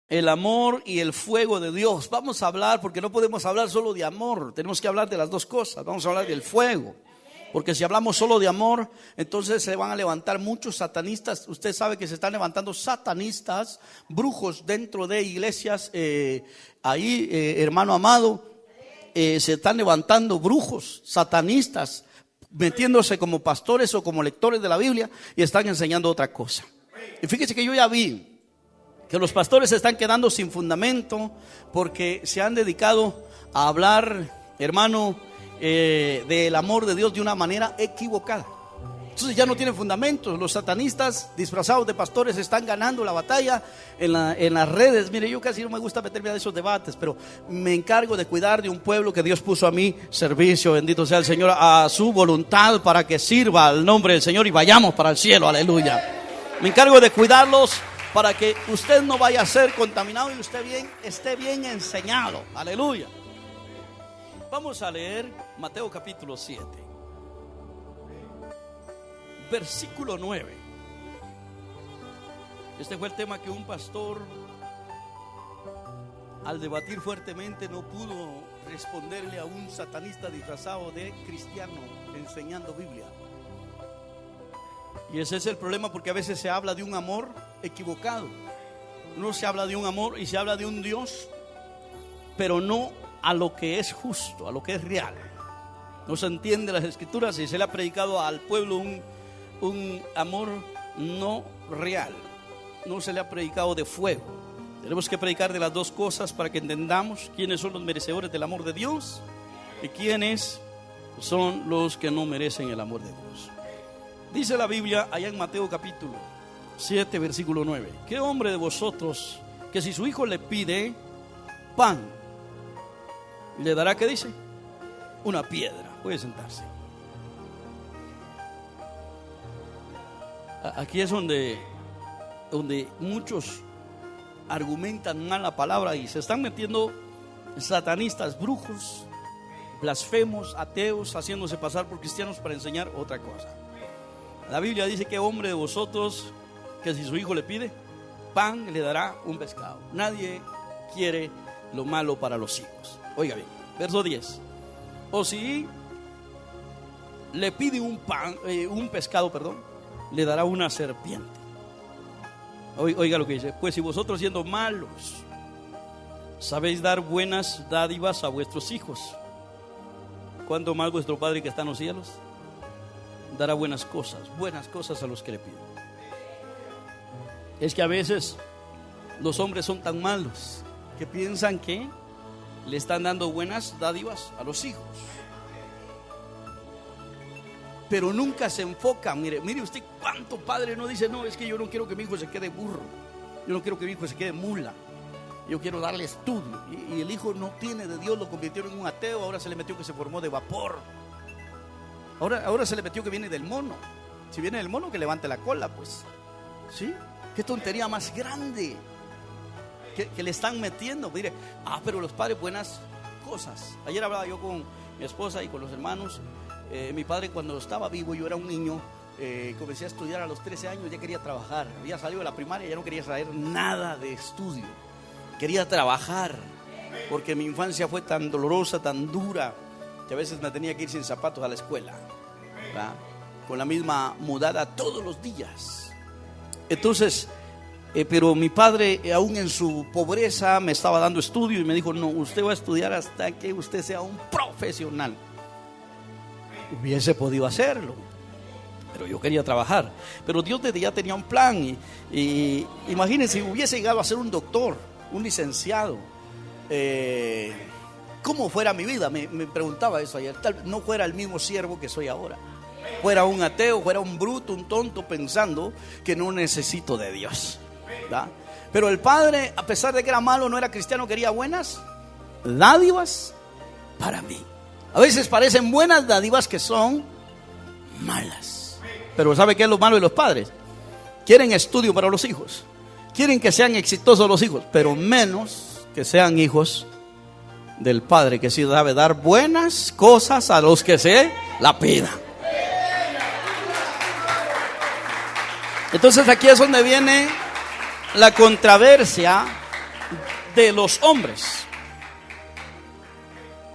el amor y el fuego de Dios. Vamos a hablar, porque no podemos hablar solo de amor, tenemos que hablar de las dos cosas. Vamos a hablar del fuego, porque si hablamos solo de amor, entonces se van a levantar muchos satanistas. Usted sabe que se están levantando satanistas, brujos dentro de iglesias, hermano amado, se están levantando brujos, satanistas, metiéndose como pastores o como lectores de la Biblia y están enseñando otra cosa. Y fíjese que yo ya vi que los pastores se están quedando sin fundamento porque se han dedicado a hablar, hermano, del amor de Dios de una manera equivocada. Entonces ya no tienen fundamentos. Los satanistas disfrazados de pastores están ganando la batalla en las redes. Mire, yo casi no me gusta meterme a esos debates, pero me encargo de cuidar de un pueblo que Dios puso a mi servicio, bendito sea el Señor, a su voluntad, para que sirva al nombre del Señor y vayamos para el cielo, aleluya. Me encargo de cuidarlos para que usted no vaya a ser contaminado y usted esté bien enseñado, aleluya. Vamos a leer Mateo capítulo 7, versículo 9. Este fue el tema que un pastor, al debatir fuertemente, no pudo responderle a un satanista disfrazado de cristiano enseñando Biblia. Y ese es el problema, porque a veces se habla de un amor equivocado. No se habla de un amor y se habla de un Dios, pero no a lo que es justo, a lo que es real. No se entiende las escrituras y se le ha predicado al pueblo un amor no real. No se le ha predicado de fuego. Tenemos que predicar de las dos cosas para que entendamos quiénes son los merecedores del amor de Dios y quiénes son los que no merecen el amor de Dios. Dice la Biblia allá en Mateo capítulo 7, versículo 9: ¿qué hombre de vosotros que si su hijo le pide pan, le dará, qué dice? Una piedra. Puede sentarse. Aquí es donde muchos argumentan mal la palabra y se están metiendo satanistas, brujos, blasfemos, ateos, haciéndose pasar por cristianos para enseñar otra cosa. La Biblia dice: ¿qué hombre de vosotros que si su hijo le pide pan, le dará un pescado? Nadie quiere lo malo para los hijos. Oiga bien, verso 10. O si le pide un pescado, le dará una serpiente. Oiga lo que dice: pues si vosotros, siendo malos, sabéis dar buenas dádivas a vuestros hijos, ¿cuánto más vuestro Padre que está en los cielos dará buenas cosas a los que le piden? Es que a veces los hombres son tan malos que piensan que le están dando buenas dádivas a los hijos, pero nunca se enfocan. Mire usted cuánto padre no dice: no, es que yo no quiero que mi hijo se quede burro, yo no quiero que mi hijo se quede mula, yo quiero darle estudio. Y el hijo no tiene de Dios, lo convirtieron en un ateo. Ahora se le metió que se formó de vapor. Ahora se le metió que viene del mono. Si viene del mono, que levante la cola, pues. ¿Sí? Qué tontería más grande que le están metiendo. Mire, pero los padres, buenas cosas. Ayer hablaba yo con mi esposa y con los hermanos. Mi padre, cuando estaba vivo, yo era un niño, comencé a estudiar a los 13 años, ya quería trabajar. Había salido de la primaria, ya no quería saber nada de estudio. Quería trabajar, porque mi infancia fue tan dolorosa, tan dura, que a veces me tenía que ir sin zapatos a la escuela, ¿verdad? Con la misma mudada todos los días. Entonces, pero mi padre, aún en su pobreza, me estaba dando estudio y me dijo: no, usted va a estudiar hasta que usted sea un profesional. Hubiese podido hacerlo, pero yo quería trabajar. Pero Dios desde ya tenía un plan. Y imagínense, hubiese llegado a ser un doctor, un licenciado, ¿cómo fuera mi vida? Me preguntaba eso ayer. Tal vez no fuera el mismo siervo que soy ahora. Fuera un ateo, fuera un bruto, un tonto, pensando que no necesito de Dios, ¿verdad? Pero el padre, a pesar de que era malo, no era cristiano, quería buenas dádivas para mí. A veces parecen buenas dádivas que son malas. Pero ¿sabe qué es lo malo de los padres? Quieren estudio para los hijos, quieren que sean exitosos los hijos, pero menos que sean hijos del Padre, que sí sabe dar buenas cosas a los que se la pidan. Entonces aquí es donde viene la controversia de los hombres.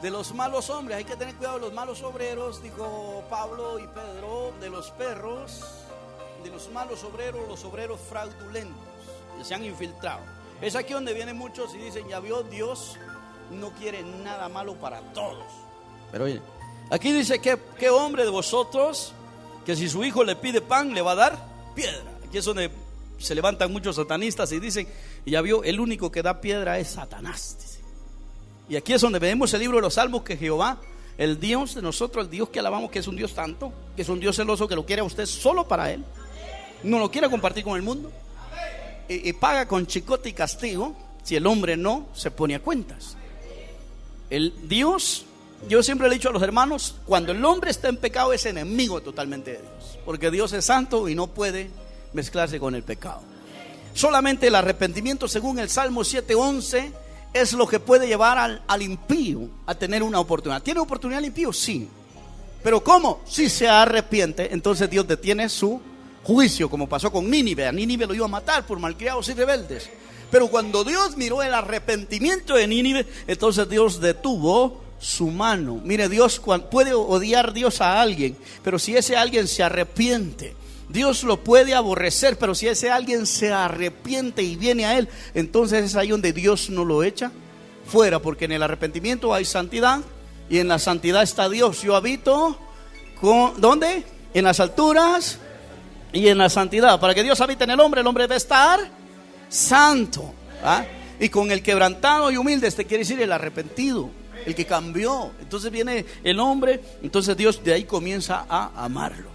De los malos hombres, hay que tener cuidado de los malos obreros, dijo Pablo y Pedro, de los perros, de los malos obreros, los obreros fraudulentos que se han infiltrado. Es aquí donde vienen muchos y dicen, ya vio, Dios no quiere nada malo para todos. Pero oye, aquí dice que ¿qué hombre de vosotros que si su hijo le pide pan le va a dar piedra? Aquí es donde se levantan muchos satanistas y dicen, ya vio, el único que da piedra es Satanás, dice. Y aquí es donde vemos el libro de los Salmos, que Jehová, el Dios de nosotros, el Dios que alabamos, que es un Dios santo, que es un Dios celoso, que lo quiere a usted solo para Él, no lo quiere compartir con el mundo, y paga con chicote y castigo si el hombre no se pone a cuentas. El Dios, yo siempre le he dicho a los hermanos, cuando el hombre está en pecado es enemigo totalmente de Dios, porque Dios es santo y no puede mezclarse con el pecado. Solamente el arrepentimiento, según el Salmo 7:11, es lo que puede llevar al impío a tener una oportunidad. ¿Tiene oportunidad el impío? Sí. ¿Pero cómo? Si se arrepiente, entonces Dios detiene su juicio, como pasó con Nínive. A Nínive lo iba a matar por malcriados y rebeldes. Pero cuando Dios miró el arrepentimiento de Nínive, entonces Dios detuvo su mano. Mire, Dios puede odiar Dios a alguien, pero si ese alguien se arrepiente, Dios lo puede aborrecer, pero si ese alguien se arrepiente y viene a Él, entonces es ahí donde Dios no lo echa fuera, porque en el arrepentimiento hay santidad y en la santidad está Dios. Yo habito ¿dónde? En las alturas y en la santidad. Para que Dios habite en el hombre debe estar santo, ¿ah? Y con el quebrantado y humilde, este quiere decir el arrepentido, el que cambió. Entonces viene el hombre, entonces Dios de ahí comienza a amarlo.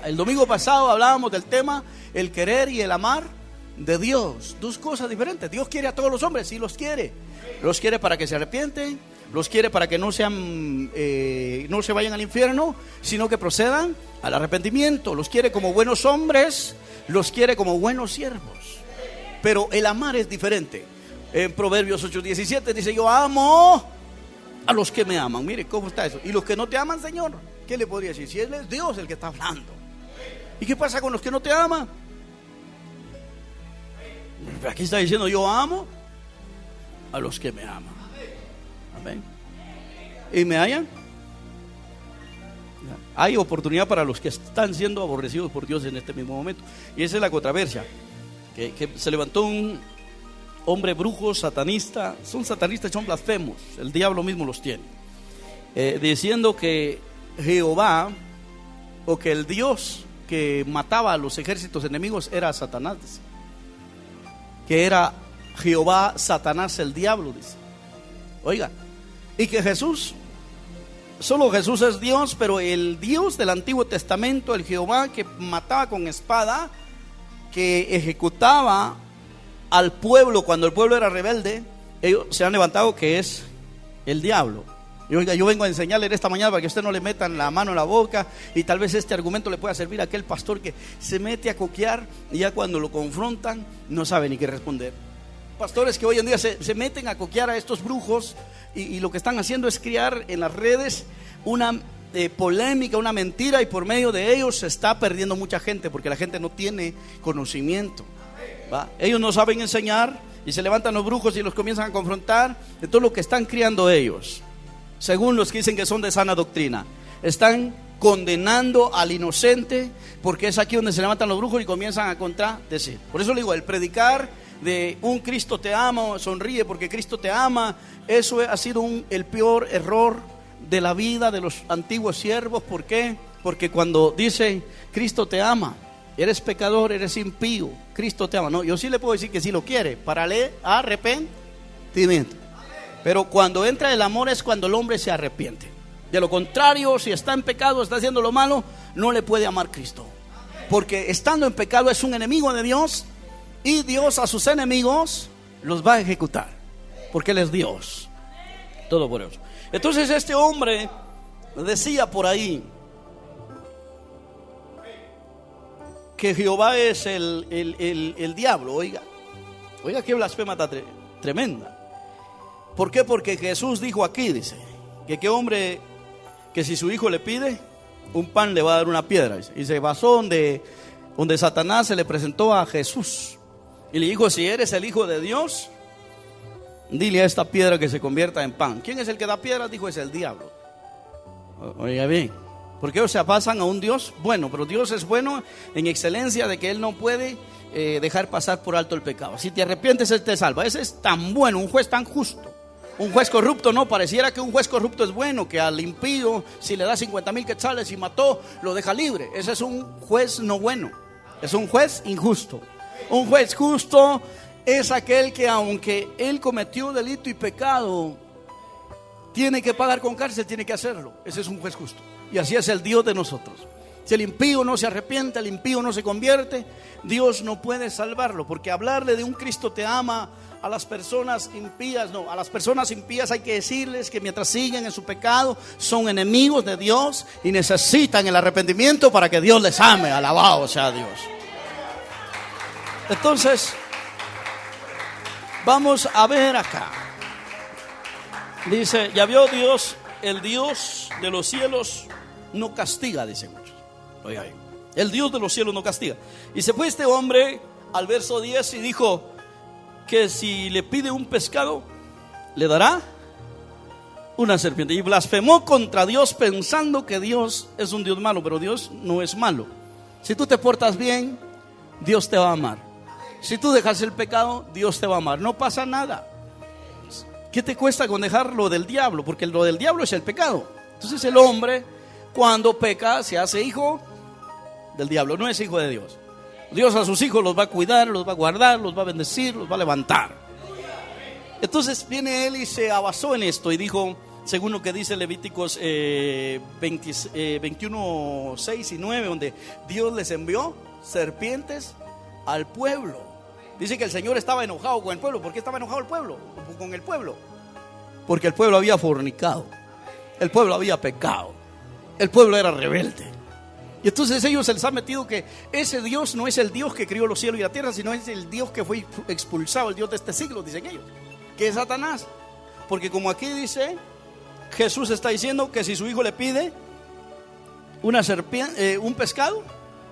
El domingo pasado hablábamos del tema el querer y el amar de Dios, dos cosas diferentes. Dios quiere a todos los hombres, sí los quiere para que se arrepienten, los quiere para que no se vayan al infierno, sino que procedan al arrepentimiento. Los quiere como buenos hombres, los quiere como buenos siervos. Pero el amar es diferente. En Proverbios 8:17 dice, yo amo a los que me aman. Mire cómo está eso. Y los que no te aman, Señor, ¿qué le podría decir? Si Él es Dios el que está hablando. ¿Y qué pasa con los que no te aman? Aquí está diciendo, yo amo a los que me aman. Amén. ¿Y me hallan? Hay oportunidad para los que están siendo aborrecidos por Dios en este mismo momento. Y esa es la controversia. Que se levantó un hombre brujo, satanista. Son satanistas, son blasfemos. El diablo mismo los tiene. Diciendo que Jehová, o que el Dios que mataba a los ejércitos enemigos era Satanás, dice. Que era Jehová, Satanás, el diablo, dice. Oiga, y que Jesús, solo Jesús es Dios, pero el Dios del Antiguo Testamento, el Jehová que mataba con espada, que ejecutaba al pueblo cuando el pueblo era rebelde, ellos se han levantado que es el diablo. Y oiga, yo vengo a enseñarle esta mañana para que usted no le metan la mano en la boca, y tal vez este argumento le pueda servir a aquel pastor que se mete a coquear y ya cuando lo confrontan no sabe ni qué responder. Pastores que hoy en día se meten a coquear a estos brujos y lo que están haciendo es crear en las redes una polémica, una mentira, y por medio de ellos se está perdiendo mucha gente porque la gente no tiene conocimiento, ¿va? Ellos no saben enseñar y se levantan los brujos y los comienzan a confrontar de todo lo que están criando ellos. Según los que dicen que son de sana doctrina, están condenando al inocente, porque es aquí donde se levantan los brujos y comienzan a contradecir. Por eso le digo, el predicar de un Cristo te ama, sonríe porque Cristo te ama, eso ha sido el peor error de la vida de los antiguos siervos. ¿Por qué? Porque cuando dice Cristo te ama, eres pecador, eres impío, Cristo te ama. No, yo sí le puedo decir que sí lo quiere, para el arrepentimiento. Pero cuando entra el amor es cuando el hombre se arrepiente. De lo contrario, si está en pecado, está haciendo lo malo, no le puede amar Cristo. Porque estando en pecado es un enemigo de Dios, y Dios a sus enemigos los va a ejecutar, porque Él es Dios todopoderoso. Entonces este hombre decía por ahí que Jehová es el diablo. Oiga qué blasfema tan tremenda. ¿Por qué? Porque Jesús dijo aquí, dice, que qué hombre que si su hijo le pide un pan le va a dar una piedra. Y se basó donde Satanás se le presentó a Jesús y le dijo, si eres el Hijo de Dios, dile a esta piedra que se convierta en pan. ¿Quién es el que da piedras? Dijo, es el diablo. Oiga bien, porque ellos se pasan a un Dios bueno, pero Dios es bueno en excelencia de que Él no puede dejar pasar por alto el pecado. Si te arrepientes, Él te salva. Ese es tan bueno, un juez tan justo. Un juez corrupto no, pareciera que un juez corrupto es bueno, que al impío, si le da 50,000 quetzales y mató, lo deja libre. Ese es un juez no bueno, es un juez injusto. Un juez justo es aquel que, aunque él cometió delito y pecado, tiene que pagar con cárcel, tiene que hacerlo. Ese es un juez justo. Y así es el Dios de nosotros. Si el impío no se arrepiente, el impío no se convierte, Dios no puede salvarlo. Porque hablarle de un Cristo te ama a las personas impías, no, a las personas impías hay que decirles que mientras siguen en su pecado son enemigos de Dios y necesitan el arrepentimiento para que Dios les ame. Alabado sea Dios. Entonces, vamos a ver acá. Dice, ya vio Dios, el Dios de los cielos no castiga, dicen muchos. Oiga, el Dios de los cielos no castiga. Y se fue este hombre al verso 10 y dijo que si le pide un pescado, le dará una serpiente. Y blasfemó contra Dios pensando que Dios es un Dios malo, pero Dios no es malo. Si tú te portas bien, Dios te va a amar. Si tú dejas el pecado, Dios te va a amar. No pasa nada. ¿Qué te cuesta con dejar lo del diablo? Porque lo del diablo es el pecado. Entonces el hombre, cuando peca, se hace hijo del diablo, no es hijo de Dios. Dios a sus hijos los va a cuidar, los va a guardar, los va a bendecir, los va a levantar. Entonces viene él y se basó en esto y dijo, según lo que dice Levíticos 21, 6 y 9, donde Dios les envió serpientes al pueblo. Dice que el Señor estaba enojado con el pueblo. ¿Por qué estaba enojado el pueblo? Con el pueblo. Porque el pueblo había fornicado, el pueblo había pecado, el pueblo era rebelde. Y entonces ellos se les ha metido que ese Dios no es el Dios que crió los cielos y la tierra, sino es el Dios que fue expulsado, el Dios de este siglo, dicen ellos, que es Satanás. Porque como aquí dice, Jesús está diciendo que si su hijo le pide una serpiente, un pescado,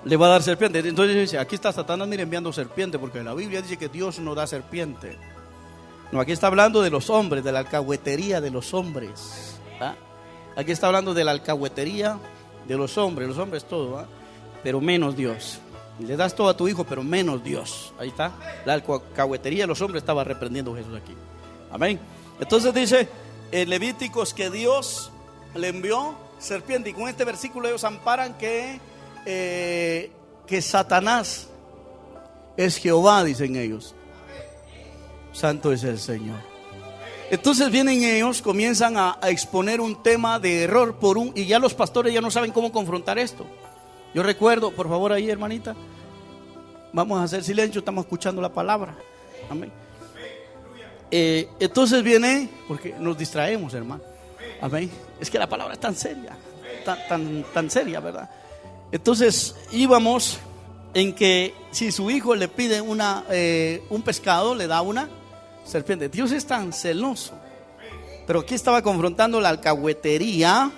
le va a dar serpiente. Entonces dice, aquí está Satanás, mire, enviando serpiente, porque la Biblia dice que Dios no da serpiente. No, aquí está hablando de los hombres, de la alcahuetería de los hombres. ¿Ah? Aquí está hablando de la alcahuetería de los hombres todo, ¿eh? Pero menos Dios. Le das todo a tu hijo, pero menos Dios. Ahí está, la alcahuetería de los hombres estaba reprendiendo Jesús aquí. Amén. Entonces dice en Levíticos que Dios le envió serpiente, y con este versículo ellos amparan que Satanás es Jehová, dicen ellos. Santo es el Señor. Entonces vienen ellos, comienzan a exponer un tema de error y ya los pastores ya no saben cómo confrontar esto. Yo recuerdo, por favor ahí hermanita, vamos a hacer silencio, estamos escuchando la palabra. Amén. Entonces viene, porque nos distraemos, hermano. Amén. Es que la palabra es tan seria, tan seria, ¿verdad? Entonces íbamos en que si su hijo le pide un pescado, le da una serpiente. Dios es tan celoso. Pero aquí estaba confrontando la alcahuetería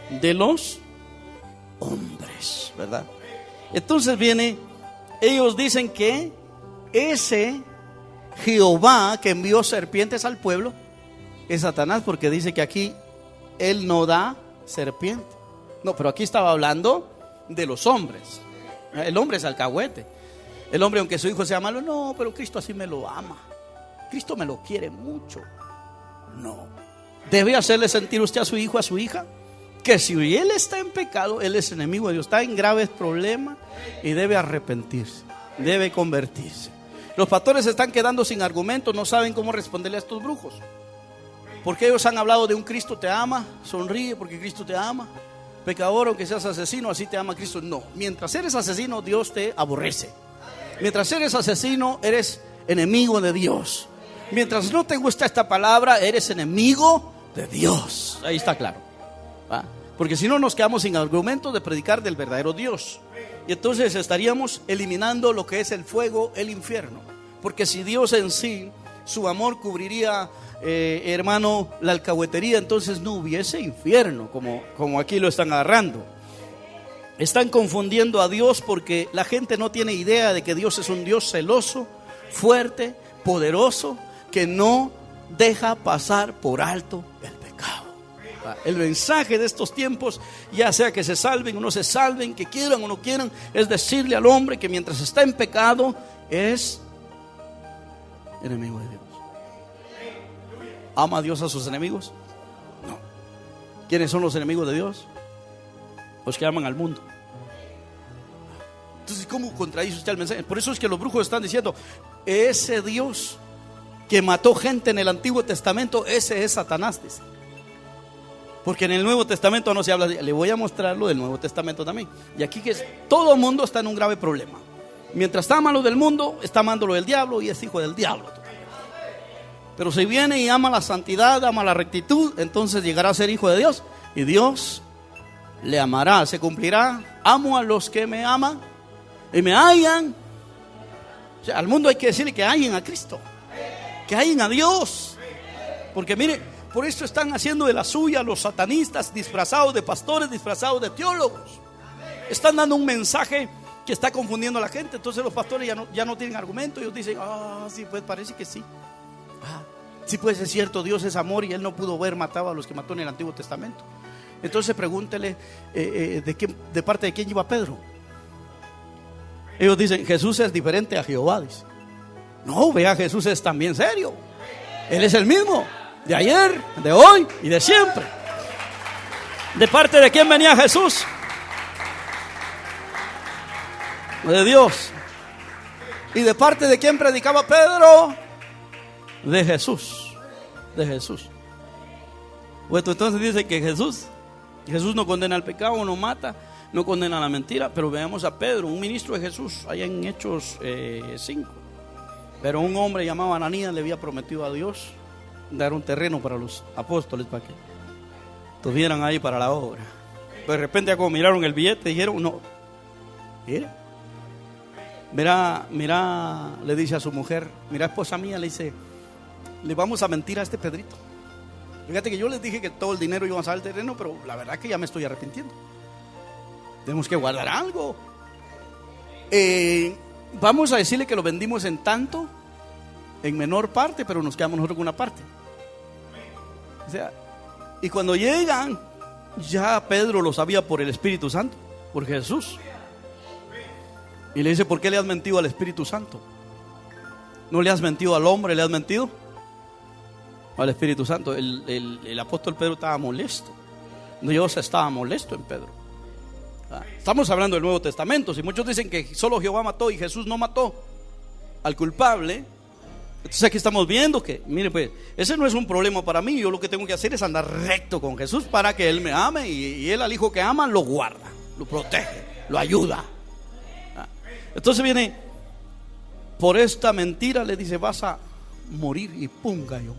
de los hombres, ¿verdad? Entonces ellos dicen que ese Jehová que envió serpientes al pueblo es Satanás, porque dice que aquí él no da serpiente. No, pero aquí estaba hablando de los hombres. El hombre es alcahuete. El hombre, aunque su hijo sea malo, no, pero Cristo así me lo ama, Cristo me lo quiere mucho. No. Debe hacerle sentir usted a su hijo, a su hija, que si él está en pecado, él es enemigo de Dios, está en graves problemas y debe arrepentirse, debe convertirse. Los pastores se están quedando sin argumentos, no saben cómo responderle a estos brujos, porque ellos han hablado de un Cristo te ama, sonríe porque Cristo te ama. Pecador, aunque seas asesino, así te ama Cristo. No, mientras eres asesino, Dios te aborrece. Mientras eres asesino, eres enemigo de Dios. Mientras no te gusta esta palabra, eres enemigo de Dios. Ahí está claro, ¿va? Porque si no nos quedamos sin argumentos de predicar del verdadero Dios. Y entonces estaríamos eliminando lo que es el fuego, el infierno. Porque si Dios en sí, su amor cubriría, hermano, la alcahuetería, entonces no hubiese infierno, como aquí lo están agarrando. Están confundiendo a Dios porque la gente no tiene idea de que Dios es un Dios celoso, fuerte, poderoso, que no deja pasar por alto el pecado. El mensaje de estos tiempos, ya sea que se salven o no se salven, que quieran o no quieran, es decirle al hombre que mientras está en pecado es enemigo de Dios. ¿Ama a Dios a sus enemigos? No. ¿Quiénes son los enemigos de Dios? Los que aman al mundo. Entonces, ¿cómo contradice usted el mensaje? Por eso es que los brujos están diciendo: ese Dios que mató gente en el Antiguo Testamento, ese es Satanás, dice. Porque en el Nuevo Testamento no se habla de... Le voy a mostrar lo del Nuevo Testamento también. Y aquí que todo el mundo está en un grave problema. Mientras está amando lo del mundo, está amando lo del diablo y es hijo del diablo. Pero si viene y ama la santidad, ama la rectitud, entonces llegará a ser hijo de Dios. Y Dios le amará, se cumplirá. Amo a los que me aman y me hallan. O sea, al mundo hay que decirle que hallen a Cristo, que hallen a Dios. Porque mire, por esto están haciendo de la suya los satanistas, disfrazados de pastores, disfrazados de teólogos. Están dando un mensaje que está confundiendo a la gente. Entonces los pastores ya no tienen argumento. Ellos dicen: sí, pues parece que sí. Sí, pues es cierto, Dios es amor y Él no pudo haber matado a los que mató en el Antiguo Testamento. Entonces pregúntele de parte de quién iba Pedro. Ellos dicen: Jesús es diferente a Jehová, dice. No, vea, Jesús es también serio. Él es el mismo, de ayer, de hoy y de siempre. ¿De parte de quién venía Jesús? De Dios. ¿Y de parte de quién predicaba Pedro? De Jesús. De Jesús. Bueno, entonces dice que Jesús no condena el pecado, no mata, no condena la mentira. Pero veamos a Pedro, un ministro de Jesús, allá en Hechos 5. Pero un hombre llamado Ananías le había prometido a Dios dar un terreno para los apóstoles para que estuvieran ahí para la obra. Pero de repente, como miraron el billete, dijeron: no, mira, le dice a su mujer: mira, esposa mía, le dice, le vamos a mentir a este Pedrito. Fíjate que yo les dije que todo el dinero íbamos a dar al terreno, pero la verdad que ya me estoy arrepintiendo. Tenemos que guardar algo. Vamos a decirle que lo vendimos en tanto, en menor parte, pero nos quedamos nosotros con una parte. O sea, y cuando llegan, ya Pedro lo sabía por el Espíritu Santo, por Jesús. Y le dice: ¿por qué le has mentido al Espíritu Santo? ¿No le has mentido al hombre, le has mentido al Espíritu Santo? El apóstol Pedro estaba molesto. Dios estaba molesto en Pedro. Estamos hablando del Nuevo Testamento. Si muchos dicen que solo Jehová mató y Jesús no mató al culpable, entonces aquí estamos viendo que, mire, pues, ese no es un problema para mí. Yo lo que tengo que hacer es andar recto con Jesús para que Él me ame, y Él al hijo que ama lo guarda, lo protege, lo ayuda. Entonces viene, por esta mentira le dice: vas a morir, y pum, cayó.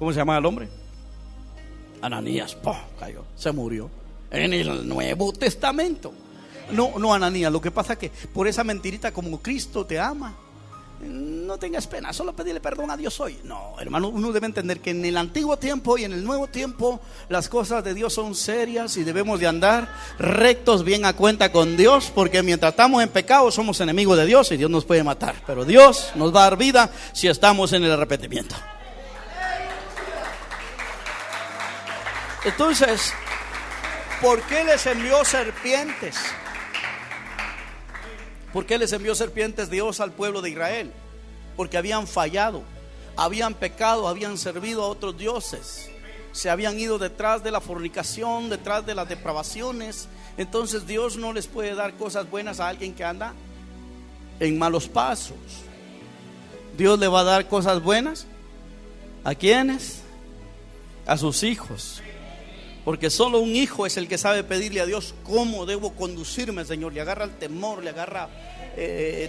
¿Cómo se llama el hombre? Ananías. Pum, cayó, se murió. En el Nuevo Testamento. No, Ananías, lo que pasa es que por esa mentirita, como Cristo te ama, no tengas pena, solo pedirle perdón a Dios hoy. No, hermano, uno debe entender que en el antiguo tiempo y en el nuevo tiempo las cosas de Dios son serias y debemos de andar rectos, bien a cuenta con Dios, porque mientras estamos en pecado somos enemigos de Dios y Dios nos puede matar, pero Dios nos va a dar vida si estamos en el arrepentimiento. Entonces, ¿por qué les envió serpientes? ¿Por qué les envió serpientes Dios al pueblo de Israel? Porque habían fallado, habían pecado, habían servido a otros dioses, se habían ido detrás de la fornicación, detrás de las depravaciones. Entonces Dios no les puede dar cosas buenas a alguien que anda en malos pasos. Dios le va a dar cosas buenas ¿a quiénes? A sus hijos. Porque solo un hijo es el que sabe pedirle a Dios: ¿cómo debo conducirme, Señor? Le agarra el temor, le agarra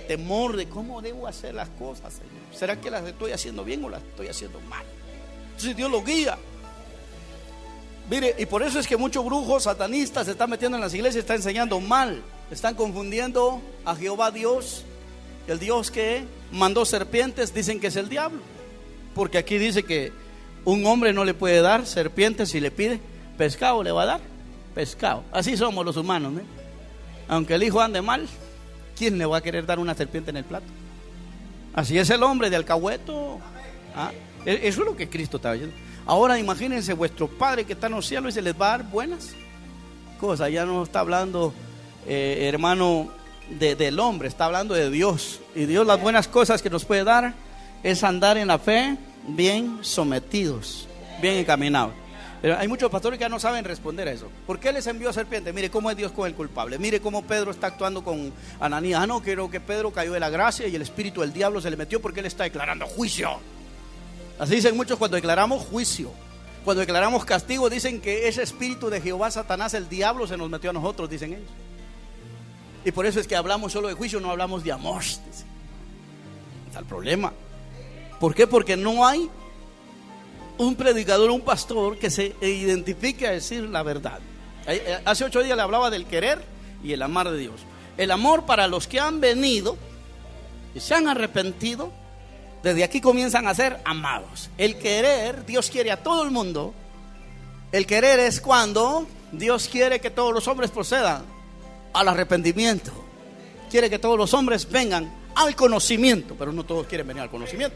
temor de cómo debo hacer las cosas, Señor. ¿Será que las estoy haciendo bien o las estoy haciendo mal? Entonces Dios lo guía. Mire, y por eso es que muchos brujos satanistas se están metiendo en las iglesias, están enseñando mal, están confundiendo a Jehová Dios, el Dios que mandó serpientes, dicen que es el diablo. Porque aquí dice que un hombre no le puede dar serpientes si le pide pescado, le va a dar pescado. Así somos los humanos, ¿no? Aunque el hijo ande mal, ¿quién le va a querer dar una serpiente en el plato? Así es el hombre de alcahueto. ¿Ah? Eso es lo que Cristo está diciendo. Ahora imagínense, vuestro Padre que está en los cielos y se les va a dar buenas cosas. Ya no está hablando, hermano, del hombre, está hablando de Dios. Y Dios, las buenas cosas que nos puede dar es andar en la fe bien sometidos, bien encaminados. Pero hay muchos pastores que ya no saben responder a eso. ¿Por qué les envió serpiente? Mire cómo es Dios con el culpable. Mire cómo Pedro está actuando con Ananías. No, creo que Pedro cayó de la gracia y el espíritu del diablo se le metió porque él está declarando juicio. Así dicen muchos cuando declaramos juicio. Cuando declaramos castigo, dicen que ese espíritu de Jehová, Satanás, el diablo, se nos metió a nosotros, dicen ellos. Y por eso es que hablamos solo de juicio, no hablamos de amor. Está el problema. ¿Por qué? Porque no hay un predicador, un pastor que se identifique a decir la verdad. Hace 8 días le hablaba del querer y el amar de Dios. El amor para los que han venido y se han arrepentido, desde aquí comienzan a ser amados. El querer, Dios quiere a todo el mundo. El querer es cuando Dios quiere que todos los hombres procedan al arrepentimiento. Quiere que todos los hombres vengan al conocimiento, pero no todos quieren venir al conocimiento.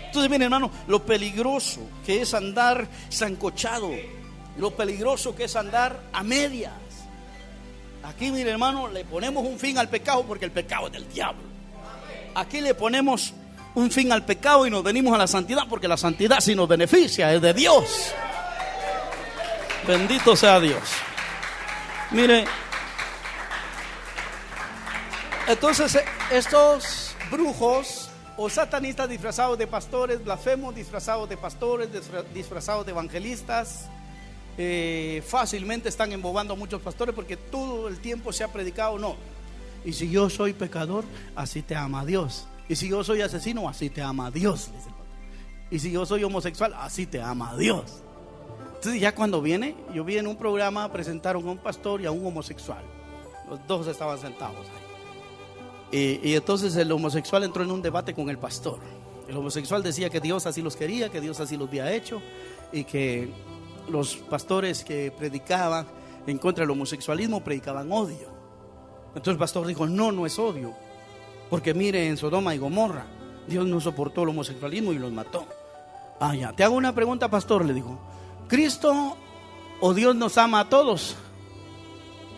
Entonces, miren, hermano, lo peligroso que es andar sancochado, lo peligroso que es andar a medias. Aquí, miren, hermano, le ponemos un fin al pecado porque el pecado es del diablo. Aquí le ponemos un fin al pecado y nos venimos a la santidad porque la santidad, si nos beneficia, es de Dios. Bendito sea Dios. Mire, entonces estos brujos o satanistas disfrazados de pastores, blasfemos disfrazados de pastores, disfrazados de evangelistas, fácilmente están embobando a muchos pastores porque todo el tiempo se ha predicado, no. Y si yo soy pecador, así te ama Dios. Y si yo soy asesino, así te ama Dios. Y si yo soy homosexual, así te ama Dios. Entonces ya cuando viene, yo vi en un programa, presentaron a un pastor y a un homosexual. Los dos estaban sentados ahí. Y entonces el homosexual entró en un debate con el pastor. El homosexual decía que Dios así los quería, que Dios así los había hecho, y que los pastores que predicaban en contra del homosexualismo predicaban odio. Entonces el pastor dijo, no es odio, porque mire, en Sodoma y Gomorra Dios no soportó el homosexualismo y los mató. Ya, te hago una pregunta, pastor, le dijo, ¿Cristo o Dios nos ama a todos?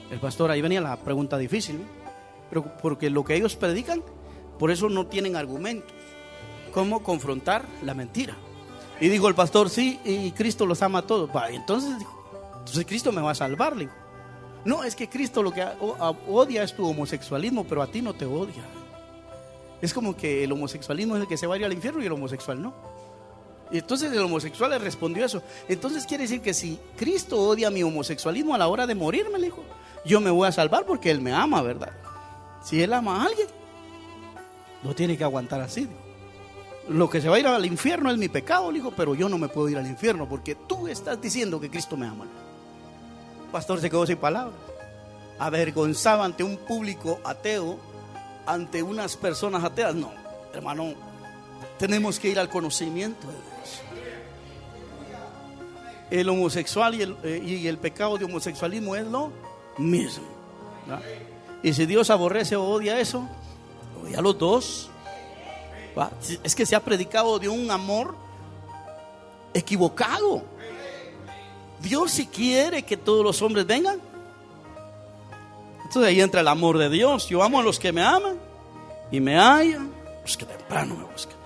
El pastor, ahí venía la pregunta difícil, ¿no? Pero porque lo que ellos predican, por eso no tienen argumentos. ¿Cómo confrontar la mentira? Y dijo el pastor, sí, y Cristo los ama a todos. Entonces dijo, entonces Cristo me va a salvar, le dijo. No, es que Cristo lo que odia es tu homosexualismo, pero a ti no te odia. Es como que el homosexualismo es el que se va a ir al infierno y el homosexual no. Y entonces el homosexual le respondió eso. Entonces quiere decir que si Cristo odia mi homosexualismo a la hora de morirme, le dijo, yo me voy a salvar porque Él me ama, ¿verdad? Si Él ama a alguien, no tiene que aguantar así, dijo. Lo que se va a ir al infierno es mi pecado, le dijo, pero yo no me puedo ir al infierno porque tú estás diciendo que Cristo me ama. El pastor se quedó sin palabras, avergonzado ante un público ateo, ante unas personas ateas. No, hermano, tenemos que ir al conocimiento de Dios. El homosexual y el pecado de homosexualismo es lo mismo, ¿verdad? Y si Dios aborrece o odia eso, odia a los dos. ¿Va? Es que se ha predicado de un amor equivocado. Dios si quiere que todos los hombres vengan. Entonces ahí entra el amor de Dios. Yo amo a los que me aman y me hallan los que temprano me buscan.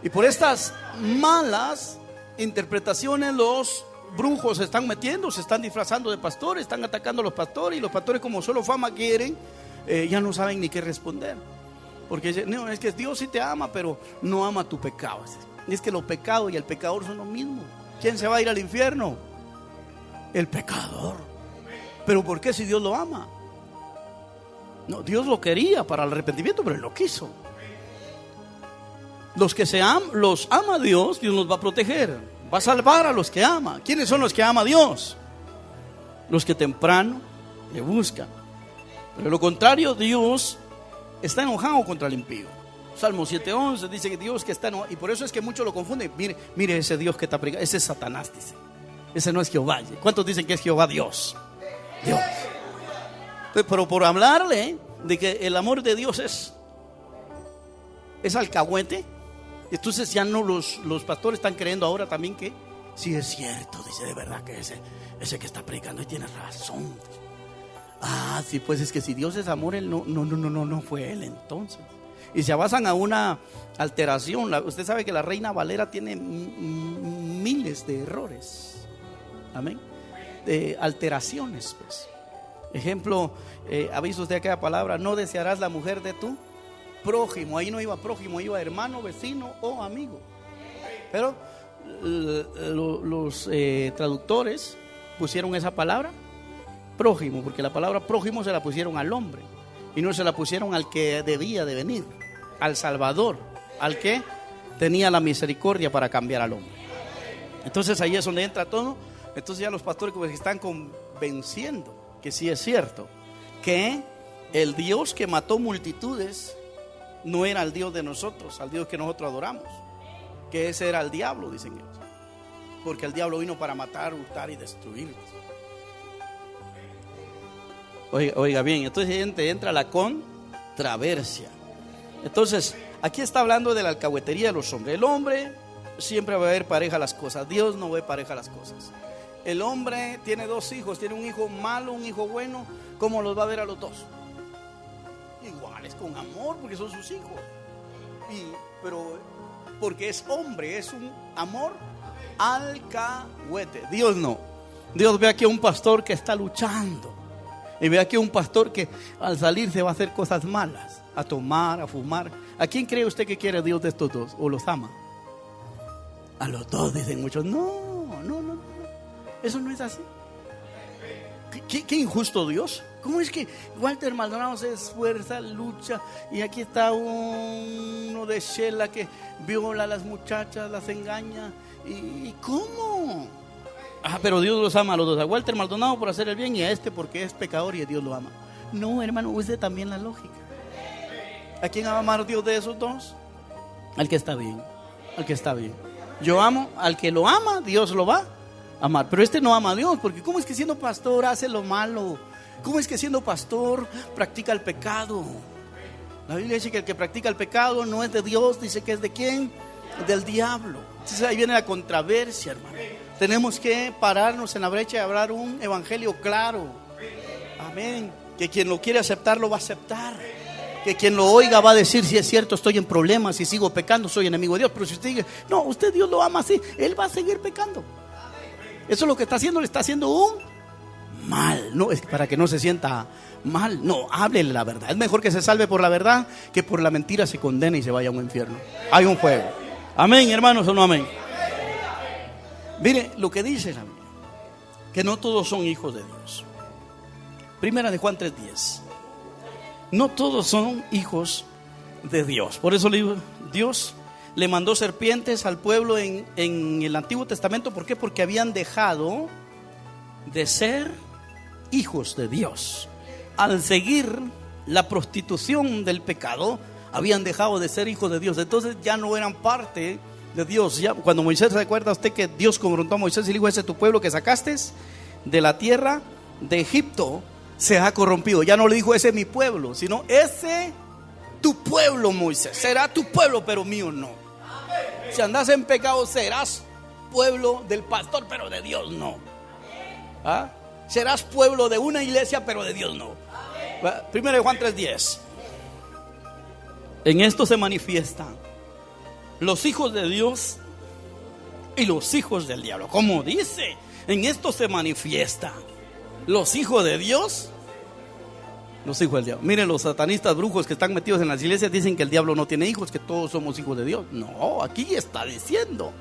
Y por estas malas interpretaciones los brujos se están metiendo, se están disfrazando de pastores, están atacando a los pastores, y los pastores, como solo fama quieren, ya no saben ni qué responder. Porque no, es que Dios sí te ama, pero no ama tu pecado. Es que los pecados y el pecador son lo mismo. ¿Quién se va a ir al infierno? El pecador. ¿Pero por qué si Dios lo ama? No, Dios lo quería para el arrepentimiento, pero Él lo quiso. Los que los ama Dios, Dios los va a proteger, va a salvar a los que ama. ¿Quiénes son los que ama Dios? Los que temprano le buscan. Pero lo contrario, Dios está enojado contra el impío. Salmo 7:11 dice que Dios que está enojado, y por eso es que muchos lo confunden. Mire ese Dios que está predicando, ese es Satanás, dice. Ese no es Jehová. ¿Cuántos dicen que es Jehová Dios? Dios. Pero por hablarle de que el amor de Dios es alcahuete, Entonces ya no los pastores están creyendo ahora también que sí es cierto, dice, de verdad que ese que está predicando y tiene razón. Ah, sí, pues es que si Dios es amor, él no fue él entonces. Y se basan a una alteración. Usted sabe que la Reina Valera tiene miles de errores. Amén. De alteraciones, pues. Ejemplo, ¿ha visto usted aquella palabra? No desearás la mujer de tu prójimo. Ahí no iba prójimo, iba hermano, vecino o amigo. Pero los traductores pusieron esa palabra prójimo, porque la palabra prójimo se la pusieron al hombre y no se la pusieron al que debía de venir, al Salvador, al que tenía la misericordia para cambiar al hombre. Entonces ahí es donde entra todo. Entonces ya los pastores pues están convenciendo que sí es cierto que el Dios que mató multitudes no era el Dios de nosotros, al Dios que nosotros adoramos, que ese era el diablo, dicen ellos, porque el diablo vino para matar, hurtar y destruir. Oiga bien, entonces entra la controversia. Entonces aquí está hablando de la alcahuetería de los hombres. El hombre siempre va a ver pareja a las cosas, Dios no ve pareja a las cosas. El hombre tiene dos hijos, tiene un hijo malo, un hijo bueno. ¿Cómo los va a ver a los dos? Iguales, con amor, porque son sus hijos. Pero porque es hombre, es un amor alcahuete. Dios no. Dios ve aquí a un pastor que está luchando, y ve aquí a un pastor que al salir se va a hacer cosas malas, a tomar, a fumar. ¿A quién cree usted que quiere Dios de estos dos? ¿O los ama? A los dos, dicen muchos. No. Eso no es así. ¿Qué injusto Dios? ¿Cómo es que Walter Maldonado se esfuerza, lucha, y aquí está uno de Shela que viola a las muchachas, las engaña? ¿Y cómo? Ah, pero Dios los ama a los dos. A Walter Maldonado por hacer el bien y a este porque es pecador y Dios lo ama. No, hermano, use también la lógica. ¿A quién va a amar Dios de esos dos? Al que está bien. Al que está bien. Yo amo al que lo ama, Dios lo va a amar. Pero este no ama a Dios, porque ¿cómo es que siendo pastor hace lo malo? ¿Cómo es que siendo pastor practica el pecado? La Biblia dice que el que practica el pecado no es de Dios, dice que es de ¿quién? Del diablo. Entonces ahí viene la controversia, hermano. Tenemos que pararnos en la brecha y hablar un evangelio claro. Amén. Que quien lo quiere aceptar lo va a aceptar. Que quien lo oiga va a decir: si es cierto, estoy en problemas, si sigo pecando soy enemigo de Dios. Pero si usted dice: no, usted Dios lo ama así, él va a seguir pecando. Eso es lo que está haciendo, le está haciendo un mal. No, es para que no se sienta mal. No, háblele la verdad. Es mejor que se salve por la verdad que por la mentira se condene y se vaya a un infierno. Hay un fuego. Amén, hermanos, o no amén. Mire lo que dice la Biblia, que no todos son hijos de Dios. Primera de Juan 3:10. No todos son hijos de Dios. Por eso le digo, Dios le mandó serpientes al pueblo en el Antiguo Testamento. ¿Por qué? Porque habían dejado de ser hijos de Dios. Al seguir la prostitución del pecado, habían dejado de ser hijos de Dios. Entonces ya no eran parte de Dios. Ya, cuando Moisés, ¿se acuerda usted que Dios confrontó a Moisés y le dijo: ese tu pueblo que sacaste de la tierra de Egipto se ha corrompido? Ya no le dijo: ese es mi pueblo, sino ese tu pueblo, Moisés. Será tu pueblo, pero mío no. Si andas en pecado serás pueblo del pastor, pero de Dios no. ¿Ah? Serás pueblo de una iglesia, pero de Dios no. Primero de Juan 3:10. En esto se manifiestan los hijos de Dios y los hijos del diablo. Como dice, en esto se manifiestan los hijos de Dios, los hijos del diablo. Miren, los satanistas brujos que están metidos en las iglesias dicen que el diablo no tiene hijos, que todos somos hijos de Dios. No, aquí está diciendo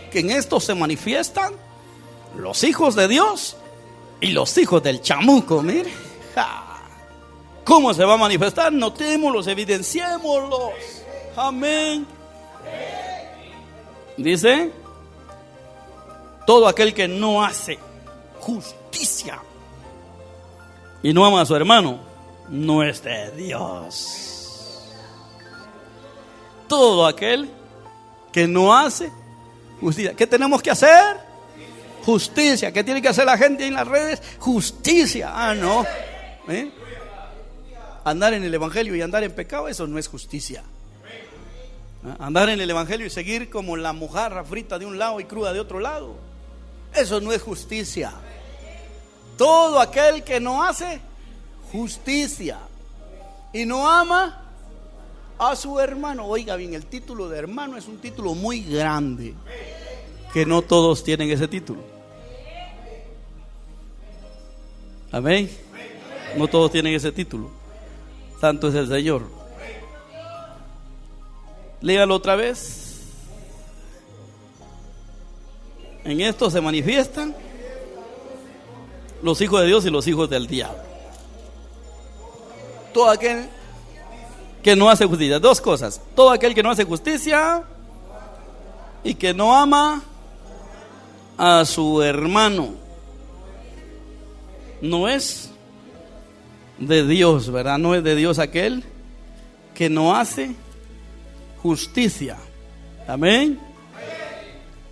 que en esto se manifiestan los hijos de Dios y los hijos del chamuco. Mire, ¿cómo se va a manifestar? Notémoslos, evidenciémoslos. Amén. Dice: todo aquel que no hace justicia y no ama a su hermano no es de Dios. Todo aquel que no hace justicia. ¿Qué tenemos que hacer? Justicia. ¿Qué tiene que hacer la gente en las redes? Justicia. Ah, no. Andar en el evangelio y andar en pecado, eso no es justicia. Andar en el evangelio y seguir como la mojarra frita de un lado y cruda de otro lado. Eso no es justicia. Todo aquel que no hace justicia y no ama a su hermano. Oiga bien, el título de hermano es un título muy grande, que no todos tienen ese título. Amén. No todos tienen ese título. Santo es el Señor. Léalo otra vez. En esto se manifiestan los hijos de Dios y los hijos del diablo. Todo aquel que no hace justicia. Dos cosas: todo aquel que no hace justicia y que no ama a su hermano no es de Dios, ¿verdad? No es de Dios aquel que no hace justicia. Amén.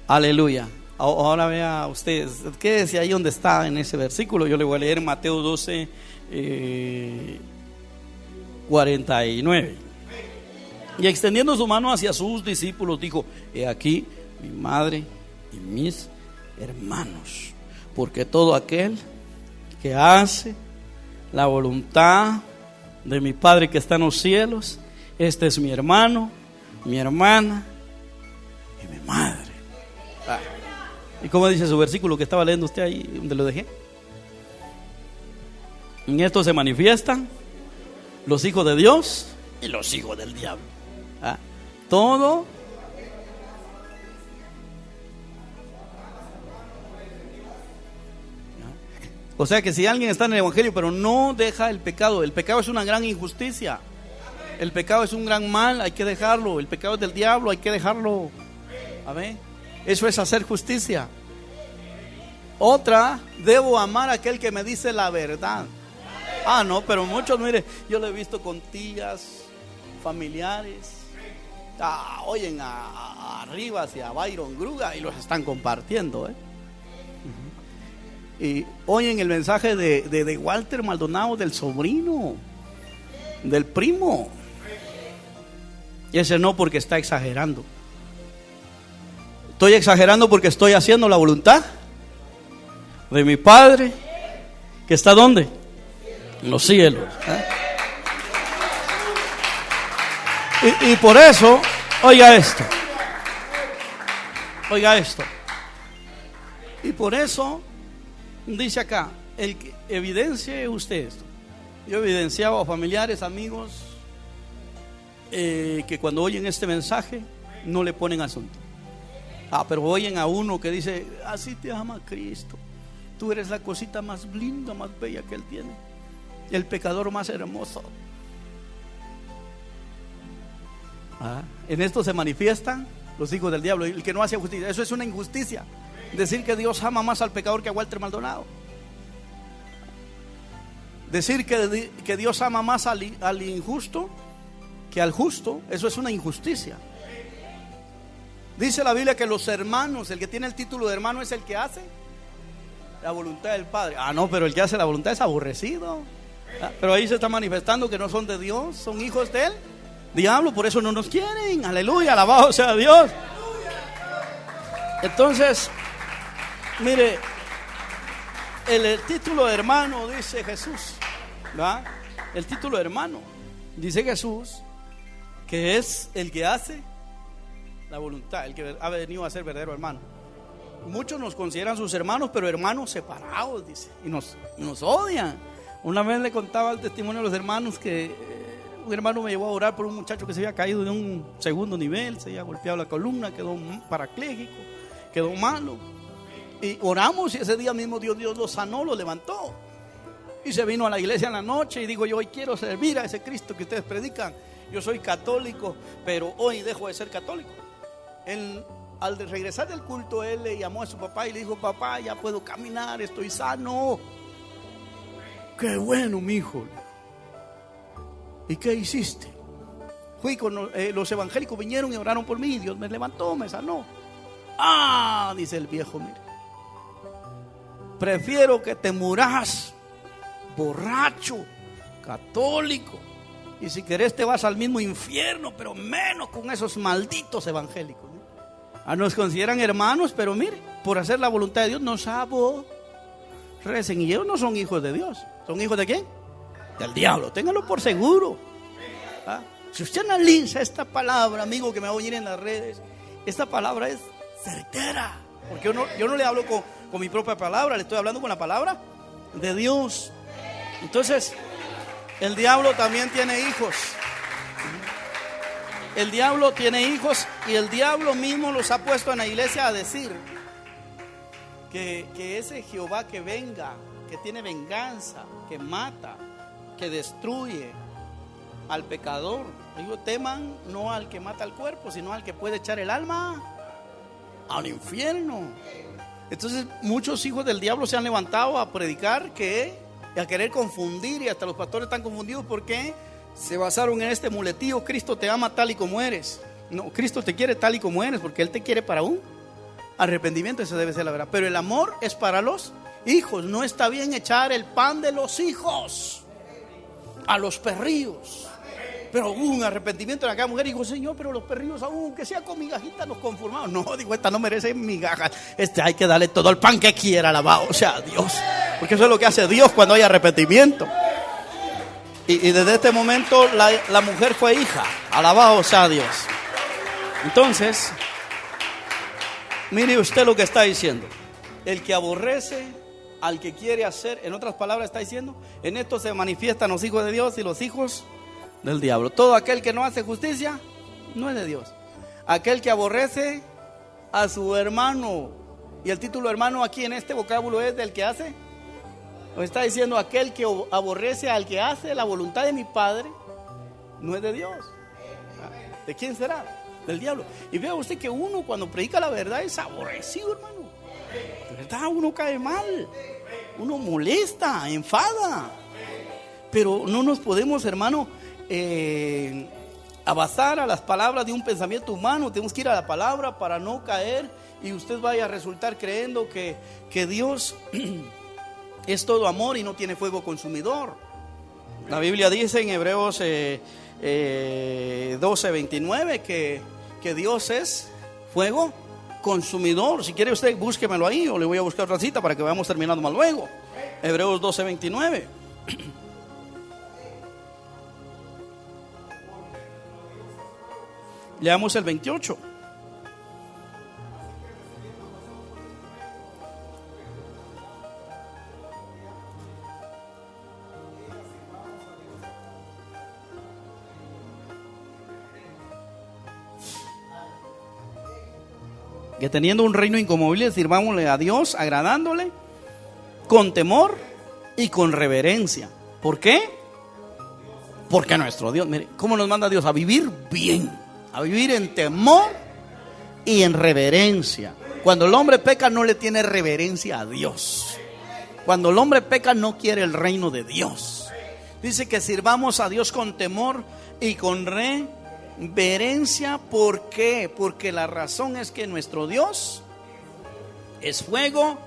Aleluya. Ahora vea ustedes, quédese ahí donde está en ese versículo. Yo le voy a leer Mateo 12, 49. Y extendiendo su mano hacia sus discípulos dijo: he aquí mi madre y mis hermanos, porque todo aquel que hace la voluntad de mi Padre que está en los cielos, este es mi hermano, mi hermana y mi madre. ¿Y cómo dice su versículo que estaba leyendo usted ahí donde lo dejé? En esto se manifiestan los hijos de Dios y los hijos del diablo. Todo o sea que si alguien está en el evangelio pero no deja el pecado es una gran injusticia. El pecado es un gran mal, hay que dejarlo. El pecado es del diablo, hay que dejarlo. Amén. Eso es hacer justicia. Otra, debo amar a aquel que me dice la verdad. No, pero muchos, mire, yo lo he visto con tías, familiares, oyen a Rivas y a Byron Gruga y los están compartiendo, Y oyen el mensaje de Walter Maldonado, del sobrino, del primo. Y ese no, porque está exagerando. Estoy exagerando porque estoy haciendo la voluntad de mi Padre que está ¿dónde? En los cielos. Y por eso, oiga esto. Y por eso dice acá, el que evidencie usted esto. Yo evidenciaba a familiares, amigos, que cuando oyen este mensaje no le ponen asunto. Pero oyen a uno que dice: así te ama Cristo, tú eres la cosita más linda, más bella que Él tiene, el pecador más hermoso. En esto se manifiestan los hijos del diablo, el que no hace justicia. Eso es una injusticia, decir que Dios ama más al pecador que a Walter Maldonado. Decir que Dios ama más al injusto que al justo, eso es una injusticia. Dice la Biblia que los hermanos, el que tiene el título de hermano es el que hace la voluntad del Padre. No, pero el que hace la voluntad es aborrecido. Pero ahí se está manifestando que no son de Dios, son hijos de él, diablo, por eso no nos quieren. Aleluya, alabado sea Dios. Entonces, mire, el título de hermano, dice Jesús, ¿verdad? El título de hermano, dice Jesús, que es el que hace la voluntad, el que ha venido a ser verdadero hermano. Muchos nos consideran sus hermanos, pero hermanos separados, dice, y nos odian. Una vez le contaba el testimonio de los hermanos que un hermano me llevó a orar por un muchacho que se había caído de un segundo nivel, se había golpeado la columna, quedó parapléjico, quedó malo. Y oramos y ese día mismo Dios lo sanó, lo levantó. Y se vino a la iglesia en la noche y digo: yo hoy quiero servir a ese Cristo que ustedes predican. Yo soy católico, pero hoy dejo de ser católico. Al regresar del culto, él le llamó a su papá y le dijo: papá, ya puedo caminar, estoy sano. Qué bueno, mi hijo. ¿Y qué hiciste? Fui con los evangélicos, vinieron y oraron por mí, Dios me levantó, me sanó. Dice el viejo, mire, prefiero que te muras borracho, católico, Y si querés te vas al mismo infierno, pero menos con esos malditos evangélicos, ¿no? Nos consideran hermanos, pero mire, por hacer la voluntad de Dios nos aborrecen. Y ellos no son hijos de Dios. ¿Son hijos de quién? Del diablo. Ténganlo por seguro. ¿Ah? Si usted analiza esta palabra, amigo que me va a oír en las redes, esta palabra es certera. Porque yo no le hablo con mi propia palabra, le estoy hablando con la palabra de Dios. Entonces, el diablo también tiene hijos. El diablo tiene hijos y el diablo mismo los ha puesto en la iglesia a decir que ese Jehová que venga, que tiene venganza, que mata, que destruye al pecador. Digo, teman no al que mata el cuerpo, sino al que puede echar el alma al infierno. Entonces muchos hijos del diablo se han levantado a predicar a querer confundir, y hasta los pastores están confundidos porque se basaron en este muletillo: Cristo te ama tal y como eres. No, Cristo te quiere tal y como eres, porque Él te quiere para un arrepentimiento. Esa debe ser la verdad. Pero el amor es para los hijos. No está bien echar el pan de los hijos a los perrillos. Pero hubo un arrepentimiento en aquella mujer y dijo: Señor, pero los perrillos, aunque sea con migajitas, nos conformamos. No, digo, esta no merece migajas. Hay que darle todo el pan que quiera, alabado o sea Dios. Porque eso es lo que hace Dios cuando hay arrepentimiento. Y desde este momento la mujer fue hija, alabado sea Dios. Entonces, mire usted lo que está diciendo: el que aborrece al que quiere hacer. En otras palabras está diciendo: en esto se manifiestan los hijos de Dios y los hijos del diablo. Todo aquel que no hace justicia no es de Dios. Aquel que aborrece a su hermano, y el título hermano aquí en este vocábulo es del que hace. O está diciendo: aquel que aborrece al que hace la voluntad de mi Padre no es de Dios. ¿De quién será? Del diablo. Y vea usted que uno cuando predica la verdad es aborrecido, hermano. De verdad, uno cae mal, uno molesta, enfada. Pero no nos podemos, hermano, abasar a las palabras de un pensamiento humano. Tenemos que ir a la palabra para no caer y usted vaya a resultar creyendo que Dios es todo amor y no tiene fuego consumidor. La Biblia dice en Hebreos 12:29 que Dios es fuego consumidor. Si quiere usted, búsquemelo ahí, o le voy a buscar otra cita para que vayamos terminando más luego. Hebreos 12:29. Leamos el 28. Que teniendo un reino inconmovible, sirvámosle a Dios, agradándole con temor y con reverencia. ¿Por qué? Porque nuestro Dios, mire, ¿cómo nos manda Dios? A vivir bien, a vivir en temor y en reverencia. Cuando el hombre peca, no le tiene reverencia a Dios. Cuando el hombre peca, no quiere el reino de Dios. Dice que sirvamos a Dios con temor y con reverencia. ¿Por qué? Porque la razón es que nuestro Dios es fuego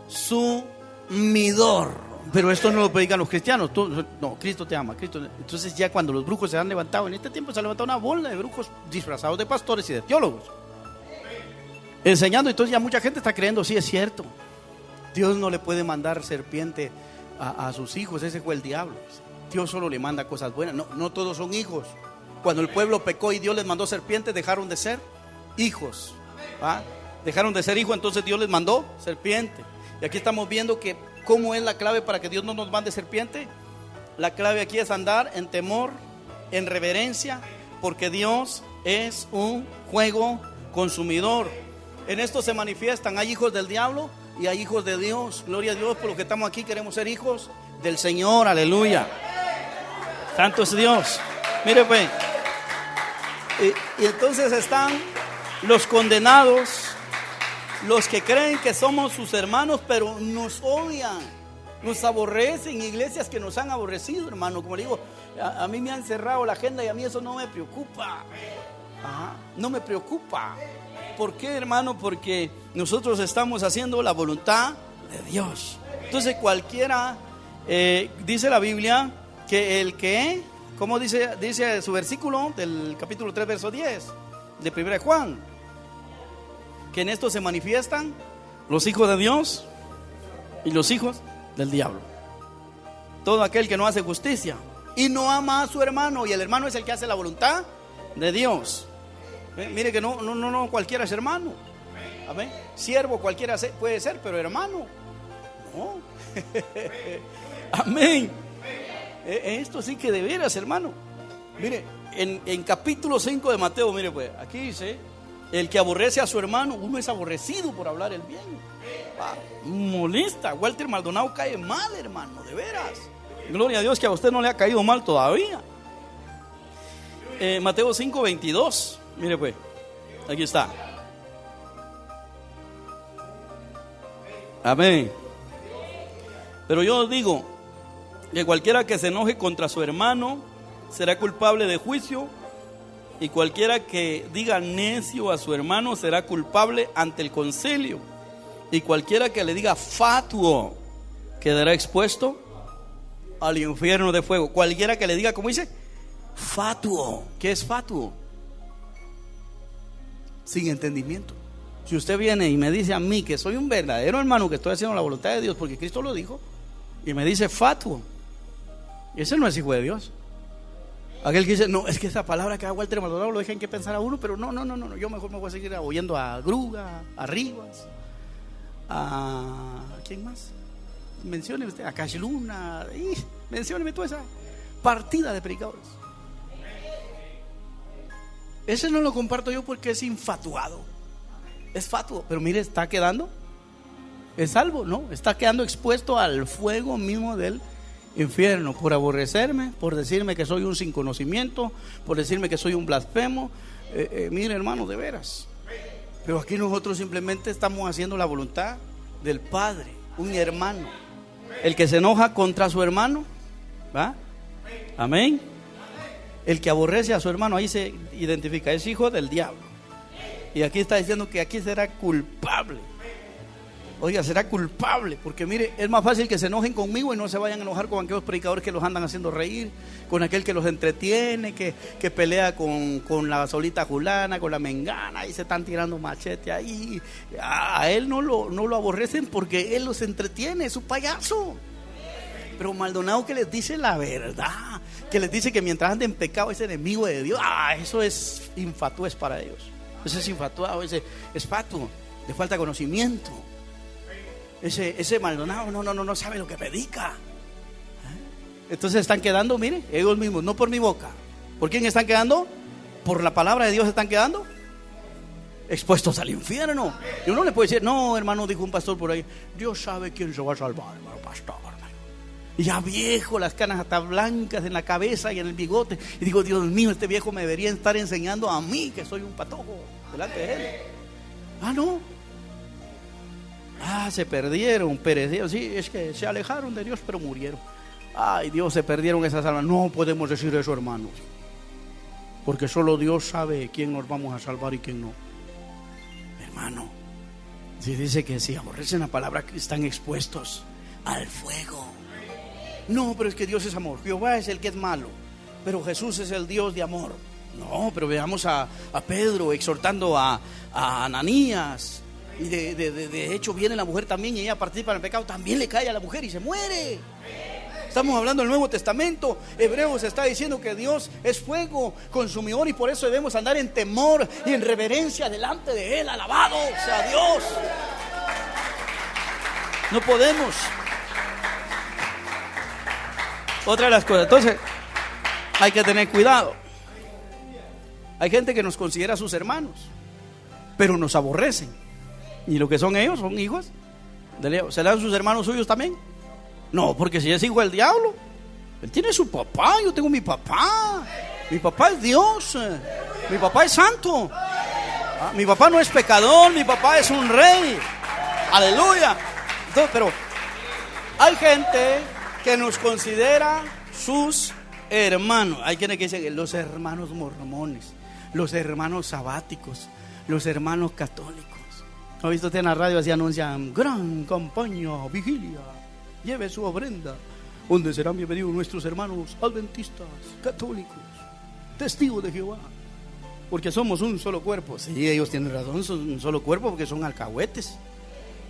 consumidor. Pero esto no lo predican los cristianos. No, Cristo te ama, Cristo. Entonces ya cuando los brujos se han levantado, en este tiempo se ha levantado una bola de brujos disfrazados de pastores y de teólogos, enseñando. Entonces ya mucha gente está creyendo: sí, es cierto, Dios no le puede mandar serpiente a sus hijos, ese fue el diablo. Dios solo le manda cosas buenas. No todos son hijos. Cuando el pueblo pecó y Dios les mandó serpientes, dejaron de ser hijos. ¿Ah? Dejaron de ser hijos, entonces Dios les mandó serpiente. Y aquí estamos viendo que ¿cómo es la clave para que Dios no nos mande serpiente? La clave aquí es andar en temor, en reverencia, porque Dios es un fuego consumidor. En esto se manifiestan, hay hijos del diablo y hay hijos de Dios. Gloria a Dios, por lo que estamos aquí, queremos ser hijos del Señor, aleluya. Santo es Dios. Mire pues, y entonces están los condenados, los que creen que somos sus hermanos, pero nos odian, nos aborrecen. Iglesias que nos han aborrecido, hermano. Como le digo, a mí me han cerrado la agenda y a mí eso no me preocupa. No me preocupa. ¿Por qué, hermano? Porque nosotros estamos haciendo la voluntad de Dios. Entonces cualquiera, dice la Biblia, que el que, ¿cómo dice su versículo del capítulo 3, verso 10 de 1 Juan? Que en esto se manifiestan los hijos de Dios y los hijos del diablo. Todo aquel que no hace justicia y no ama a su hermano, y el hermano es el que hace la voluntad de Dios. Mire que no cualquiera es hermano. Amén. Siervo cualquiera puede ser, pero hermano no. Amén. Esto sí que de veras, hermano. Mire, en capítulo 5 de Mateo, mire pues, aquí dice: el que aborrece a su hermano, uno es aborrecido por hablar el bien. Molesta. Walter Maldonado cae mal, hermano, de veras. Gloria a Dios que a usted no le ha caído mal todavía. Mateo 5, 22. Mire pues, aquí está. Amén. Pero yo os digo que cualquiera que se enoje contra su hermano será culpable de juicio, y cualquiera que diga necio a su hermano será culpable ante el concilio, y cualquiera que le diga fatuo quedará expuesto al infierno de fuego. Cualquiera que le diga, ¿cómo dice? Fatuo. ¿Qué es fatuo? Sin entendimiento. Si usted viene y me dice a mí que soy un verdadero hermano, que estoy haciendo la voluntad de Dios porque Cristo lo dijo, y me dice fatuo, ese no es hijo de Dios. Aquel que dice, no, es que esa palabra que da Walter Maldonado lo dejan que pensar a uno, pero no, yo mejor me voy a seguir oyendo a Gruga, a Rivas, a ¿quién más? Mencione usted, a Cash Luna, mencióneme toda esa partida de predicadores. Ese no lo comparto yo porque es infatuado, es fatuo, pero mire, está quedando, es salvo, ¿no? Está quedando expuesto al fuego mismo del infierno por aborrecerme, por decirme que soy un sin conocimiento, por decirme que soy un blasfemo. Mire, hermano, de veras. Pero aquí nosotros simplemente estamos haciendo la voluntad del Padre, un hermano. El que se enoja contra su hermano, ¿va? Amén. El que aborrece a su hermano, ahí se identifica, es hijo del diablo. Y aquí está diciendo que aquí será culpable. Oiga, será culpable, porque mire, es más fácil que se enojen conmigo y no se vayan a enojar con aquellos predicadores que los andan haciendo reír, con aquel que los entretiene, que pelea con la solita Julana, con la Mengana, y se están tirando machete ahí. A él no lo aborrecen porque él los entretiene, es un payaso. Pero Maldonado que les dice la verdad, que les dice que mientras anden en pecado es enemigo de Dios, eso es infatuez para ellos. Ese es infatuado, ese es fatuo, le falta conocimiento. Ese Maldonado no sabe lo que predica. Entonces están quedando, mire, ellos mismos, no por mi boca. ¿Por quién están quedando? Por la palabra de Dios están quedando expuestos al infierno. Y uno le puede decir, no, hermano, dijo un pastor por ahí, Dios sabe quién se va a salvar, hermano pastor. Y ya viejo, las canas hasta blancas en la cabeza y en el bigote. Y digo, Dios mío, este viejo me debería estar enseñando a mí que soy un patojo delante de él. No. Se perdieron, perecieron. Sí, es que se alejaron de Dios, pero murieron. Ay, Dios, se perdieron esas almas. No podemos decir eso, hermanos, porque solo Dios sabe quién nos vamos a salvar y quién no. Hermano, si dice que si aborrecen la palabra, que están expuestos al fuego. No, pero es que Dios es amor. Jehová es el que es malo, pero Jesús es el Dios de amor. No, pero veamos a Pedro exhortando a Ananías. Y de hecho viene la mujer también y ella participa en el pecado, también le cae a la mujer y se muere. Estamos hablando del Nuevo Testamento. Hebreos está diciendo que Dios es fuego consumidor y por eso debemos andar en temor y en reverencia delante de Él. Alabado sea Dios. No podemos. Otra de las cosas, entonces hay que tener cuidado. Hay gente que nos considera sus hermanos, pero nos aborrecen. ¿Y lo que son ellos? ¿Son hijos de Dios? ¿Serán sus hermanos suyos también? No, porque si es hijo del diablo, él tiene su papá, yo tengo mi papá. Mi papá es Dios, mi papá es santo, mi papá no es pecador, mi papá es un rey. Aleluya. Entonces, pero hay gente que nos considera sus hermanos. Hay quienes que dicen los hermanos mormones, los hermanos sabáticos, los hermanos católicos. ¿Ha visto usted en la radio así anuncian gran campaña, vigilia, lleve su ofrenda? donde serán bienvenidos nuestros hermanos adventistas, católicos, testigos de Jehová, porque somos un solo cuerpo. Sí, ellos tienen razón, son un solo cuerpo porque son alcahuetes,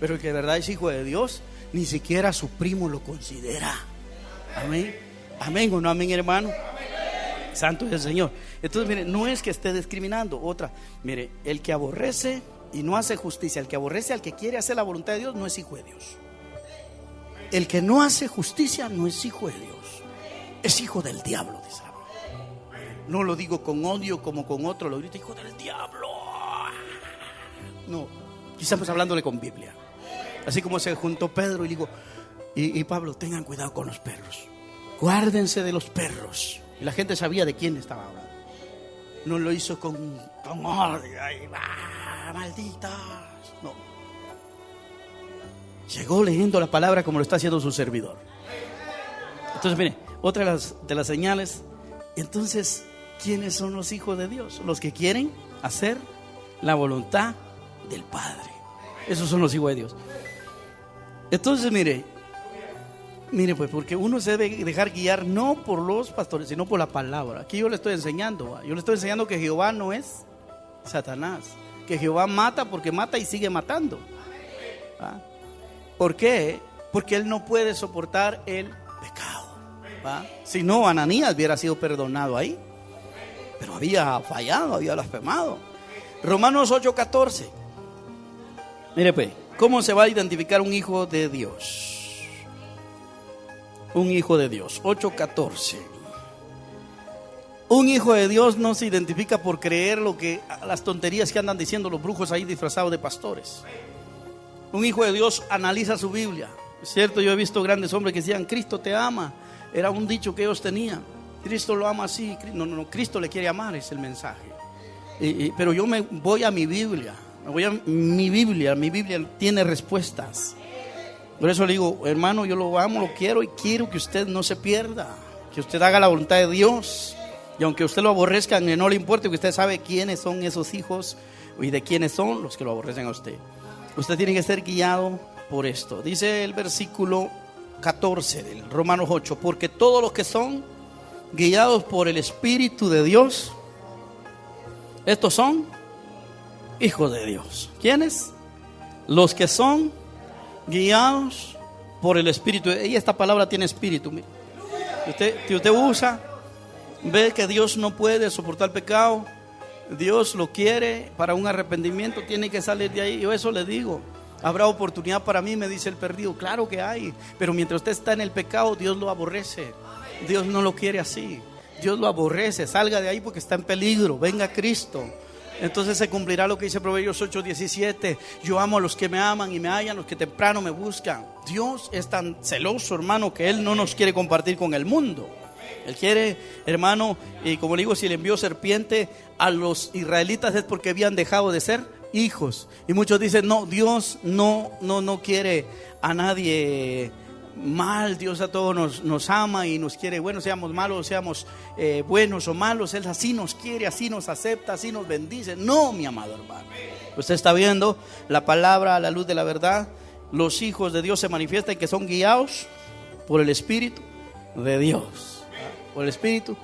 pero el que de verdad es hijo de Dios, ni siquiera su primo lo considera. Amén, amén o no amén, hermano. Santo es el Señor. Entonces, mire, no es que esté discriminando. Otra, mire, el que aborrece y no hace justicia, el que aborrece al que quiere hacer la voluntad de Dios, no es hijo de Dios. El que no hace justicia no es hijo de Dios, es hijo del diablo, dice la Biblia. No lo digo con odio como con otro, lo grito, hijo del diablo. No, quizás hablándole con Biblia. Así como se juntó Pedro y digo, y Pablo, tengan cuidado con los perros, guárdense de los perros. Y la gente sabía de quién estaba hablando. No lo hizo con odio. Ahí va, malditas. No. Llegó leyendo la palabra como lo está haciendo su servidor. Entonces, mire, otra de las señales. Entonces, ¿quiénes son los hijos de Dios? Los que quieren hacer la voluntad del Padre. Esos son los hijos de Dios. Entonces, mire, pues porque uno se debe dejar guiar no por los pastores, sino por la palabra. Aquí yo le estoy enseñando. Yo le estoy enseñando que Jehová no es Satanás, que Jehová mata porque mata y sigue matando. ¿Ah? ¿Por qué? Porque Él no puede soportar el pecado. ¿Ah? Si no, Ananías hubiera sido perdonado ahí, pero había fallado, había blasfemado. Romanos 8:14. Mire pues, ¿cómo se va a identificar un hijo de Dios? Un hijo de Dios, 8:14. Un hijo de Dios no se identifica por creer las tonterías que andan diciendo los brujos ahí disfrazados de pastores. Un hijo de Dios analiza su Biblia. Es cierto, yo he visto grandes hombres que decían, Cristo te ama. Era un dicho que ellos tenían. Cristo lo ama así. No, Cristo le quiere amar, es el mensaje. Pero yo me voy a mi Biblia. Mi Biblia tiene respuestas. Por eso le digo, hermano, yo lo amo, lo quiero y quiero que usted no se pierda, que usted haga la voluntad de Dios. Y aunque usted lo aborrezca, no le importe, que usted sabe quiénes son esos hijos y de quiénes son los que lo aborrecen a usted. Usted tiene que ser guiado por esto. Dice el versículo 14 del Romanos 8, porque todos los que son guiados por el Espíritu de Dios, estos son hijos de Dios. ¿Quiénes? Los que son guiados por el Espíritu. Y esta palabra tiene espíritu. Si usted usa, ve que Dios no puede soportar pecado, Dios lo quiere para un arrepentimiento, tiene que salir de ahí. Yo eso le digo, habrá oportunidad para mí, me dice el perdido. Claro que hay, pero mientras usted está en el pecado, Dios lo aborrece. Dios no lo quiere así, Dios lo aborrece. Salga de ahí porque está en peligro, venga a Cristo. Entonces se cumplirá lo que dice Proverbios 8:17. Yo amo a los que me aman y me hallan, los que temprano me buscan. Dios es tan celoso, hermano, que Él no nos quiere compartir con el mundo. Él quiere, hermano, y como le digo, si le envió serpiente a los israelitas es porque habían dejado de ser hijos. Y muchos dicen, no, Dios no quiere a nadie mal. Dios a todos nos ama y nos quiere, bueno, seamos malos, seamos buenos o malos, Él así nos quiere, así nos acepta, así nos bendice. No, mi amado hermano, usted está viendo la palabra a la luz de la verdad. Los hijos de Dios se manifiestan que son guiados por el Espíritu de Dios, por el Espíritu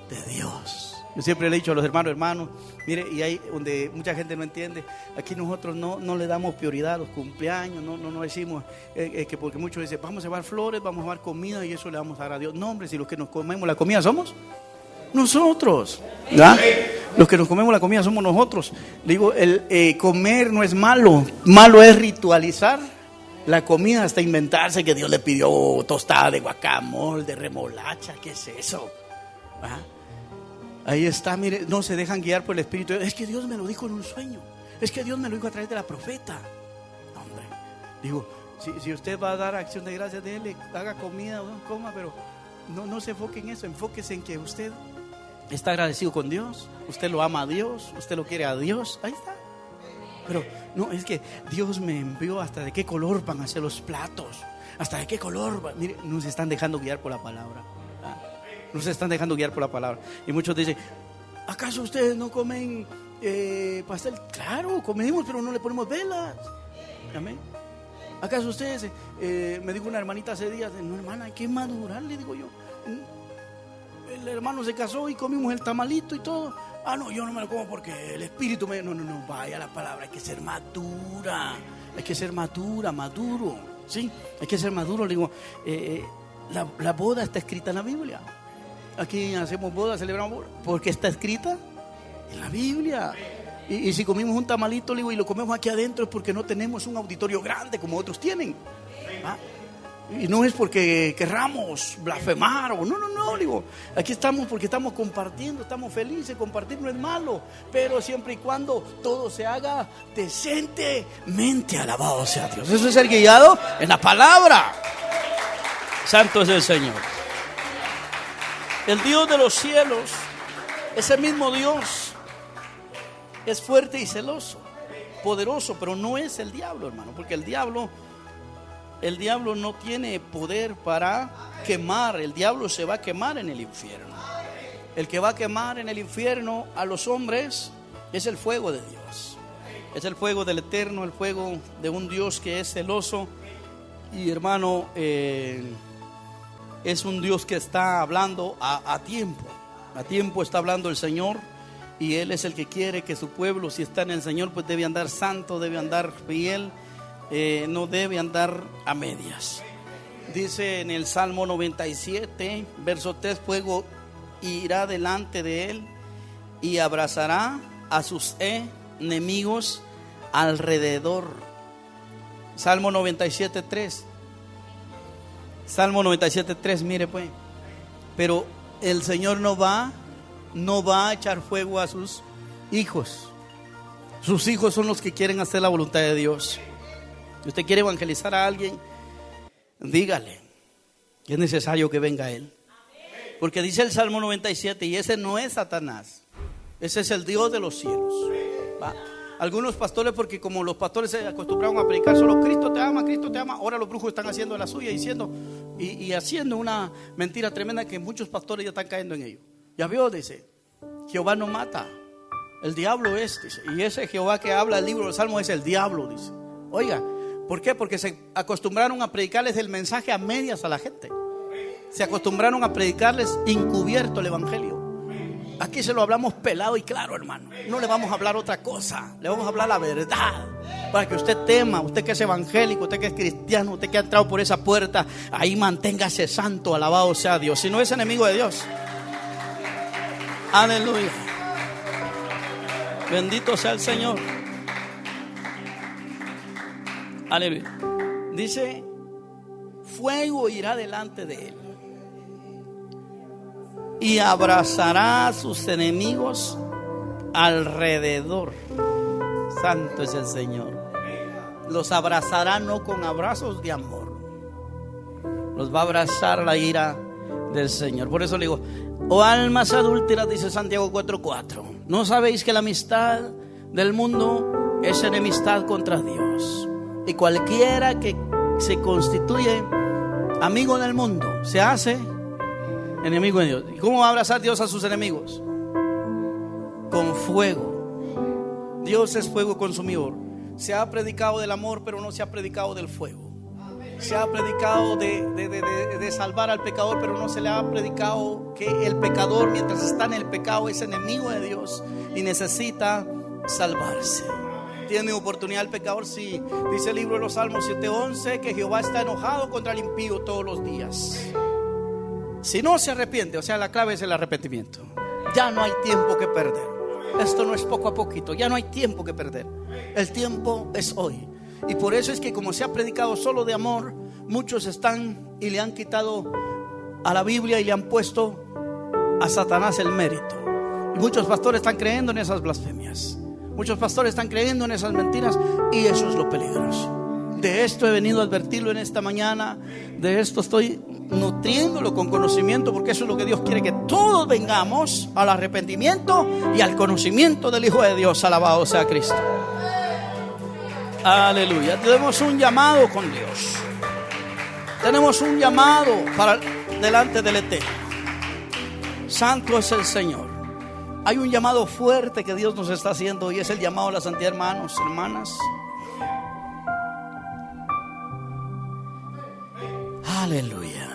de Dios. Yo siempre le he dicho a los hermanos, mire, y ahí donde mucha gente no entiende, aquí nosotros no le damos prioridad a los cumpleaños, no decimos que porque muchos dicen, vamos a llevar flores, vamos a llevar comida y eso le vamos a dar a Dios. No, hombre, si los que nos comemos la comida somos nosotros, ¿verdad? Los que nos comemos la comida somos nosotros. Digo, comer no es malo, malo es ritualizar la comida hasta inventarse que Dios le pidió tostada de guacamole, de remolacha, ¿qué es eso? ¿Ah? Ahí está, mire, no se dejan guiar por el Espíritu. Es que Dios me lo dijo en un sueño, es que Dios me lo dijo a través de la profeta. Hombre, digo, si usted va a dar acción de gracias, déle, haga comida, coma, pero no se enfoque en eso, enfóquese en que usted está agradecido con Dios, usted lo ama a Dios, usted lo quiere a Dios, ahí está. Pero no, es que Dios me envió, hasta de qué color van a ser los platos, hasta de qué color, mire, no se están dejando guiar por la palabra. No se están dejando guiar por la palabra. Y muchos dicen, ¿acaso ustedes no comen pastel? Claro, comemos, pero no le ponemos velas. Amén. ¿Acaso ustedes, me dijo una hermanita hace días, no hermana, hay que madurar, le digo yo. El hermano se casó y comimos el tamalito y todo. Ah, no, yo no me lo como porque el espíritu me... No, vaya la palabra, hay que ser madura. Hay que ser maduro, ¿sí? Hay que ser maduro, le digo, la boda está escrita en la Biblia. Aquí hacemos boda, celebramos boda, porque está escrita en la Biblia. Y si comimos un tamalito, le digo, y lo comemos aquí adentro, es porque no tenemos un auditorio grande como otros tienen. ¿Ah? Y no es porque querramos blasfemar o no, digo, aquí estamos porque estamos compartiendo, estamos felices, compartir no es malo, pero siempre y cuando todo se haga decentemente, alabado sea Dios. Eso es ser guiado en la palabra. Santo es el Señor. El Dios de los cielos, ese mismo Dios, es fuerte y celoso, poderoso, pero no es el diablo, hermano, porque el diablo no tiene poder para quemar. El diablo se va a quemar en el infierno. El que va a quemar en el infierno a los hombres es el fuego de Dios. Es el fuego del Eterno, el fuego de un Dios que es celoso. Y hermano, es un Dios que está hablando a tiempo. A tiempo está hablando el Señor. Y Él es el que quiere que su pueblo, si está en el Señor, pues debe andar santo, debe andar fiel. No debe andar a medias. Dice en el Salmo 97, verso 3: fuego irá delante de él y abrazará a sus enemigos alrededor. Salmo 97:3. Salmo 97:3, mire pues. Pero el Señor no va a echar fuego a sus hijos. Sus hijos son los que quieren hacer la voluntad de Dios. Si usted quiere evangelizar a alguien, dígale que es necesario que venga Él. Porque dice el Salmo 97, y ese no es Satanás, ese es el Dios de los cielos. ¿Va? Algunos pastores, porque como los pastores se acostumbraron a predicar solo Cristo te ama, ahora los brujos están haciendo la suya, diciendo y haciendo una mentira tremenda que muchos pastores ya están cayendo en ello. Ya vio, dice, Jehová no mata, el diablo es, dice, y ese Jehová que habla el libro del Salmo es el diablo, dice. Oiga, ¿por qué? Porque se acostumbraron a predicarles el mensaje a medias a la gente. Se acostumbraron a predicarles encubierto el evangelio. Aquí se lo hablamos pelado y claro, hermano. No le vamos a hablar otra cosa, le vamos a hablar la verdad, para que usted tema, usted que es evangélico, usted que es cristiano, usted que ha entrado por esa puerta, ahí manténgase santo, alabado sea Dios. Si no es enemigo de Dios. Aleluya. Bendito sea el Señor. Aleluya. Dice, fuego irá delante de él y abrazará a sus enemigos alrededor. Santo es el Señor. Los abrazará no con abrazos de amor, los va a abrazar la ira del Señor. Por eso le digo, oh almas adúlteras, dice Santiago 4:4, ¿no sabéis que la amistad del mundo es enemistad contra Dios? Y cualquiera que se constituye amigo del mundo se hace enemigo de Dios. ¿Y cómo va a abrazar Dios a sus enemigos? Con fuego. Dios es fuego consumidor. Se ha predicado del amor, pero no se ha predicado del fuego. Se ha predicado de salvar al pecador, pero no se le ha predicado que el pecador, mientras está en el pecado, es enemigo de Dios y necesita salvarse. ¿Tiene oportunidad el pecador? Sí. Dice el libro de los Salmos 7:11 que Jehová está enojado contra el impío todos los días. Si no se arrepiente, o sea, la clave es el arrepentimiento. Ya no hay tiempo que perder. Esto no es poco a poquito, ya no hay tiempo que perder. El tiempo es hoy. Y por eso es que como se ha predicado solo de amor, muchos están y le han quitado a la Biblia y le han puesto a Satanás el mérito. Y muchos pastores están creyendo en esas blasfemias. Muchos pastores están creyendo en esas mentiras y eso es lo peligroso. De esto he venido a advertirlo en esta mañana. De esto estoy nutriéndolo con conocimiento, porque eso es lo que Dios quiere, que todos vengamos al arrepentimiento y al conocimiento del Hijo de Dios. Alabado sea Cristo. Aleluya. Tenemos un llamado con Dios. Tenemos un llamado para delante del Eterno. Santo es el Señor. Hay un llamado fuerte que Dios nos está haciendo y es el llamado a la santidad, hermanos, hermanas. Aleluya.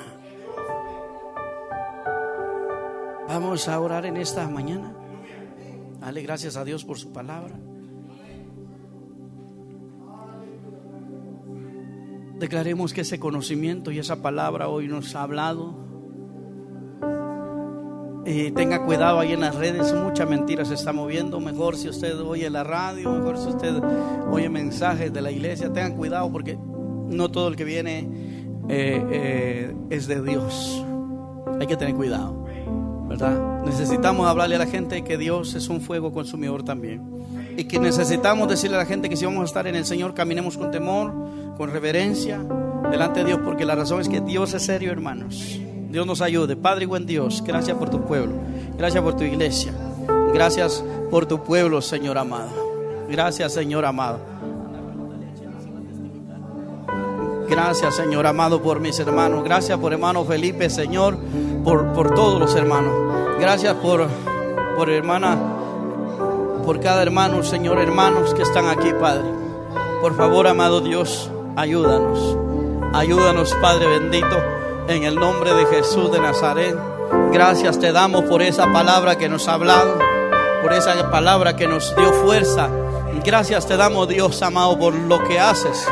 Vamos a orar en esta mañana. Dale gracias a Dios por su palabra. Declaremos que ese conocimiento y esa palabra hoy nos ha hablado. Tenga cuidado ahí en las redes, mucha mentira se está moviendo. Mejor si usted oye la radio, mejor si usted oye mensajes de la iglesia, tengan cuidado porque no todo el que viene es de Dios. Hay que tener cuidado, ¿verdad? Necesitamos hablarle a la gente que Dios es un fuego consumidor también, y que necesitamos decirle a la gente que si vamos a estar en el Señor, caminemos con temor, con reverencia delante de Dios, porque la razón es que Dios es serio, hermanos. Dios nos ayude. Padre y buen Dios, gracias por tu pueblo, gracias por tu iglesia, gracias por tu pueblo, Señor amado. Gracias, Señor amado. Gracias, Señor amado, por mis hermanos. Gracias por hermano Felipe, Señor, por todos los hermanos. Gracias por hermana, por cada hermano, Señor, hermanos que están aquí, Padre. Por favor, amado Dios, ayúdanos. Ayúdanos, Padre bendito, en el nombre de Jesús de Nazaret. Gracias te damos por esa palabra que nos ha hablado, por esa palabra que nos dio fuerza. Gracias te damos, Dios amado, por lo que haces,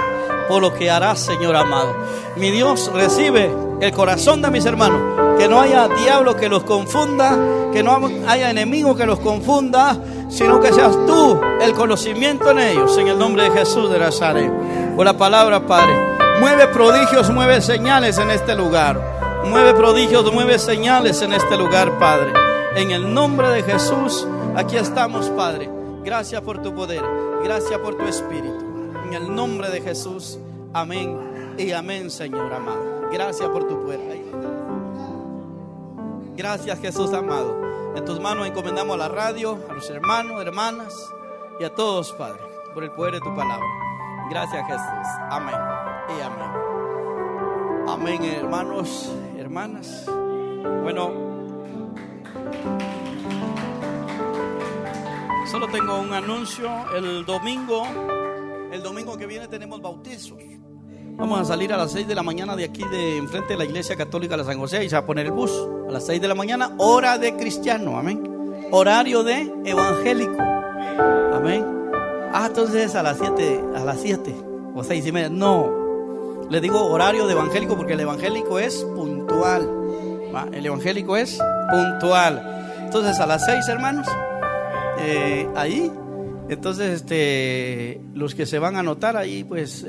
por lo que harás, Señor amado. Mi Dios, recibe el corazón de mis hermanos. Que no haya diablo que los confunda, que no haya enemigo que los confunda, sino que seas tú el conocimiento en ellos, en el nombre de Jesús de Nazaret. Por la palabra, Padre, mueve prodigios, mueve señales en este lugar. Mueve prodigios, mueve señales en este lugar, Padre. En el nombre de Jesús, aquí estamos, Padre. Gracias por tu poder, gracias por tu espíritu. En el nombre de Jesús, amén y amén, Señor amado. Gracias por tu poder. Gracias, Jesús amado. En tus manos encomendamos a la radio, a los hermanos, hermanas y a todos, Padre, por el poder de tu palabra. Gracias, Jesús. Amén y amén. Amén, hermanos, hermanas. Bueno, solo tengo un anuncio. El domingo que viene tenemos bautizos. Vamos a salir a las 6 de la mañana de aquí, de enfrente de la Iglesia Católica de San José, y se va a poner el bus a las 6 de la mañana, hora de cristiano, amén. Horario de evangélico, amén. Entonces a las 7 o 6:30, no, le digo horario de evangélico porque el evangélico es puntual, ¿va? El evangélico es puntual. Entonces a las 6, hermanos, ahí, entonces los que se van a anotar ahí, pues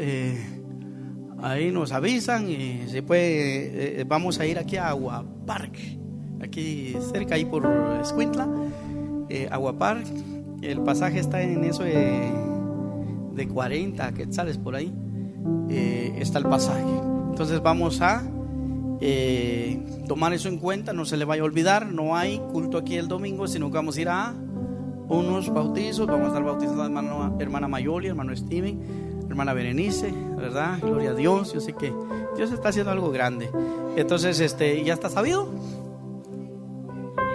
ahí nos avisan y se puede. Vamos a ir aquí a Agua Park, aquí cerca, ahí por Escuintla, Agua Park. El pasaje está en eso de 40 quetzales por ahí, está el pasaje. Entonces vamos a tomar eso en cuenta, no se le vaya a olvidar. No hay culto aquí el domingo, sino que vamos a ir a unos bautizos. Vamos a estar bautizando a hermana Mayoli, hermano Steven, hermana Berenice, ¿verdad? Gloria a Dios. Yo sé que Dios está haciendo algo grande. Entonces, ya está sabido.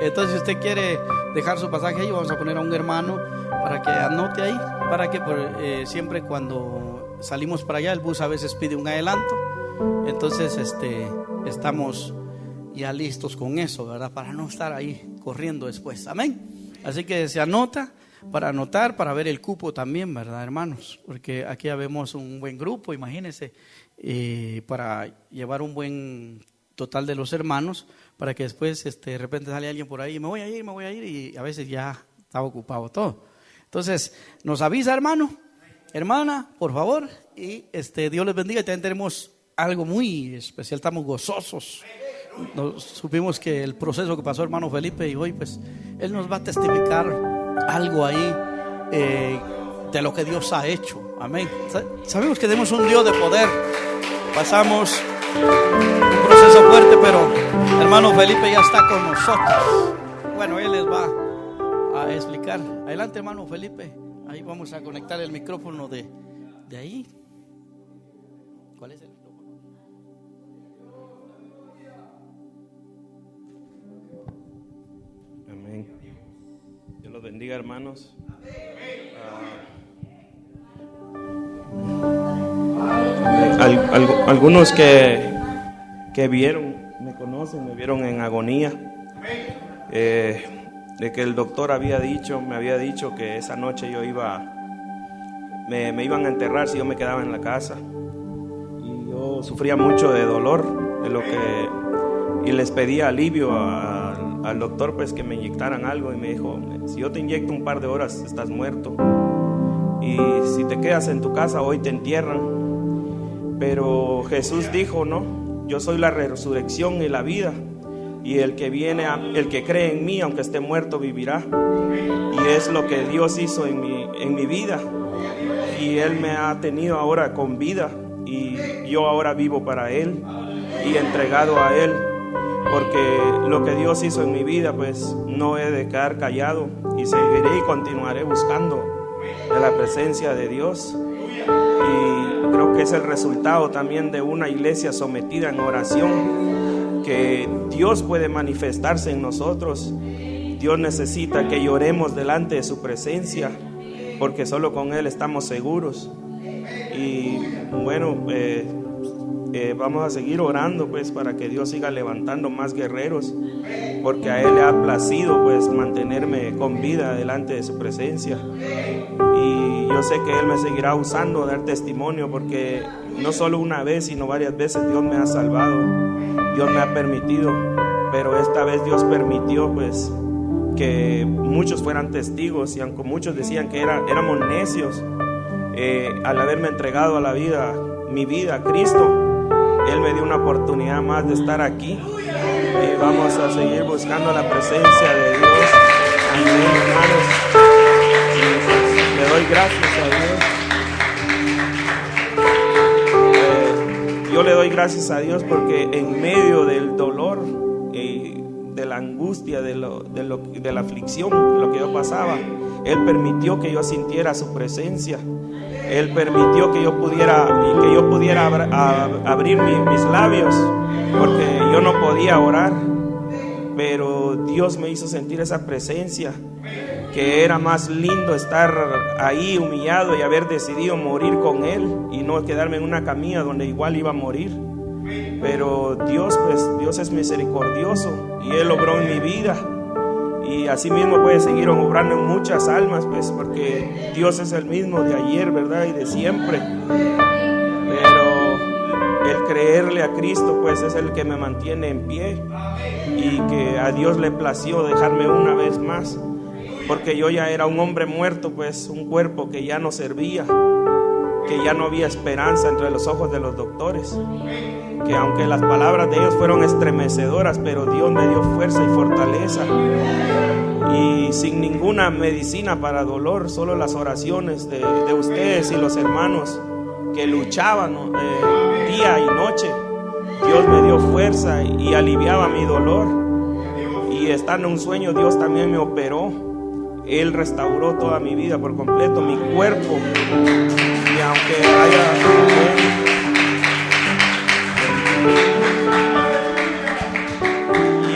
Entonces, si usted quiere dejar su pasaje ahí, vamos a poner a un hermano para que anote ahí, para que siempre cuando salimos para allá, el bus a veces pide un adelanto. Entonces, estamos ya listos con eso, ¿verdad? Para no estar ahí corriendo después. Amén. Así que se anota, para anotar, para ver el cupo también, ¿verdad, hermanos? Porque aquí ya vemos un buen grupo, imagínense, para llevar un buen total de los hermanos, para que después de repente sale alguien por ahí, me voy a ir, y a veces ya estaba ocupado todo. Entonces, nos avisa, hermano, hermana, por favor, y Dios les bendiga. Y también tenemos algo muy especial, estamos gozosos. Supimos que el proceso que pasó hermano Felipe, y hoy pues él nos va a testificar algo ahí de lo que Dios ha hecho. Amén. Sabemos que tenemos un Dios de poder. Pasamos un proceso fuerte, pero hermano Felipe ya está con nosotros. Bueno, él les va a explicar. Adelante, hermano Felipe. Ahí vamos a conectar el micrófono de ahí. ¿Cuál es el micrófono? Amén. Dios los bendiga, hermanos. Algunos que que me conocen, me vieron en agonía, de que el doctor me había dicho que esa noche me iban a enterrar si yo me quedaba en la casa, y yo sufría mucho de dolor, y les pedí alivio al doctor, pues que me inyectaran algo, y me dijo: si yo te inyecto un par de horas estás muerto, y si te quedas en tu casa hoy te entierran. Pero Jesús dijo: no, yo soy la resurrección y la vida, y el que cree en mí, aunque esté muerto, vivirá. Y es lo que Dios hizo en mi vida, y Él me ha tenido ahora con vida, y yo ahora vivo para Él y entregado a Él, porque lo que Dios hizo en mi vida, pues no he de quedar callado, y seguiré y continuaré buscando de la presencia de Dios. Y creo que es el resultado también de una iglesia sometida en oración, que Dios puede manifestarse en nosotros. Dios necesita que lloremos delante de su presencia, porque solo con Él estamos seguros. Y bueno, vamos a seguir orando, pues, para que Dios siga levantando más guerreros, porque a Él le ha placido, pues, mantenerme con vida delante de su presencia. Y yo sé que Él me seguirá usando, dar testimonio, porque no solo una vez, sino varias veces Dios me ha salvado, Dios me ha permitido, pero esta vez Dios permitió, pues, que muchos fueran testigos, y aunque muchos decían que éramos necios, al haberme entregado mi vida a Cristo, Él me dio una oportunidad más de estar aquí, y vamos a seguir buscando la presencia de Dios. Amén, hermanos. Le doy gracias a Dios. Yo le doy gracias a Dios porque en medio del dolor, de la angustia, de la aflicción, lo que yo pasaba, Él permitió que yo sintiera su presencia. Él permitió que yo pudiera abrir mis labios, porque yo no podía orar, pero Dios me hizo sentir esa presencia, que era más lindo estar ahí humillado y haber decidido morir con Él y no quedarme en una camilla donde igual iba a morir. Pero Dios es misericordioso, y Él obró en mi vida, y así mismo puede seguir obrando en muchas almas, pues, porque Dios es el mismo de ayer, ¿verdad? Y de siempre. Pero el creerle a Cristo, pues, es el que me mantiene en pie, y que a Dios le plació dejarme una vez más, porque yo ya era un hombre muerto, pues, un cuerpo que ya no servía, que ya no había esperanza entre los ojos de los doctores, que aunque las palabras de ellos fueron estremecedoras, pero Dios me dio fuerza y fortaleza, y sin ninguna medicina para dolor, solo las oraciones de ustedes y los hermanos que luchaban día y noche, Dios me dio fuerza y aliviaba mi dolor. Y estando en un sueño, Dios también me operó. Él restauró toda mi vida por completo, mi cuerpo. Y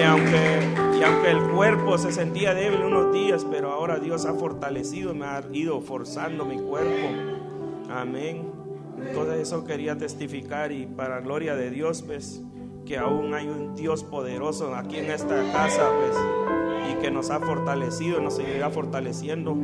aunque el cuerpo se sentía débil unos días, pero ahora Dios ha fortalecido, me ha ido forzando mi cuerpo. Amén. Entonces eso quería testificar, y para gloria de Dios, pues, que aún hay un Dios poderoso aquí en esta casa, pues, y que nos ha fortalecido, nos seguirá fortaleciendo.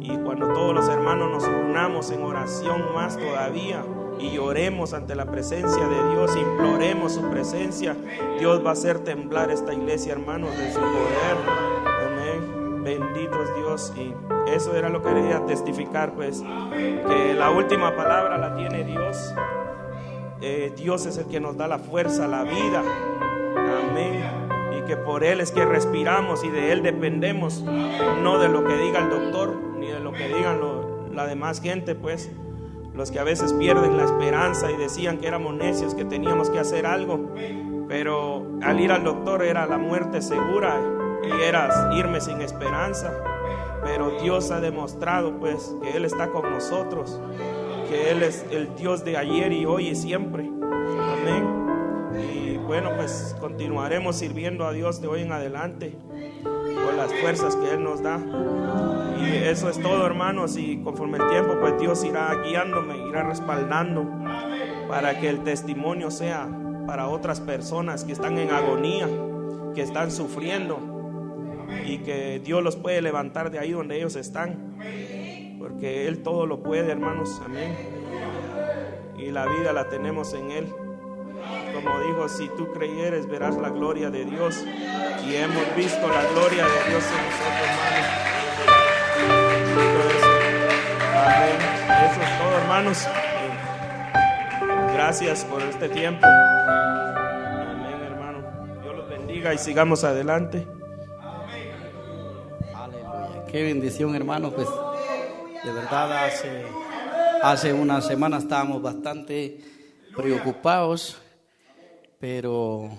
Y cuando todos los hermanos nos unamos en oración más todavía y lloremos ante la presencia de Dios, imploremos su presencia, Dios va a hacer temblar esta iglesia, hermanos, de su poder. Amén. Bendito es Dios. Y eso era lo que quería testificar, pues, que la última palabra la tiene Dios. Dios es el que nos da la fuerza, la vida. Amén. Y que por Él es que respiramos y de Él dependemos, no de lo que diga el doctor ni de lo que digan la demás gente, pues, los que a veces pierden la esperanza y decían que éramos necios, que teníamos que hacer algo, pero al ir al doctor era la muerte segura y era irme sin esperanza. Pero Dios ha demostrado, pues, que Él está con nosotros, que Él es el Dios de ayer y hoy y siempre. Amén. Y bueno, pues continuaremos sirviendo a Dios de hoy en adelante con las fuerzas que Él nos da. Y eso es todo, hermanos, y conforme el tiempo, pues Dios irá guiándome, irá respaldando para que el testimonio sea para otras personas que están en agonía, que están sufriendo, y que Dios los puede levantar de ahí donde ellos están, porque Él todo lo puede, hermanos. Amén. Y la vida la tenemos en Él. Como dijo, si tú creyeres verás la gloria de Dios, y hemos visto la gloria de Dios en nosotros, hermanos. Amén. Eso es todo, hermanos. Gracias por este tiempo. Amén, hermano. Dios los bendiga y sigamos adelante. Aleluya. Qué bendición, hermano. Pues de verdad hace unas semanas estábamos bastante preocupados, pero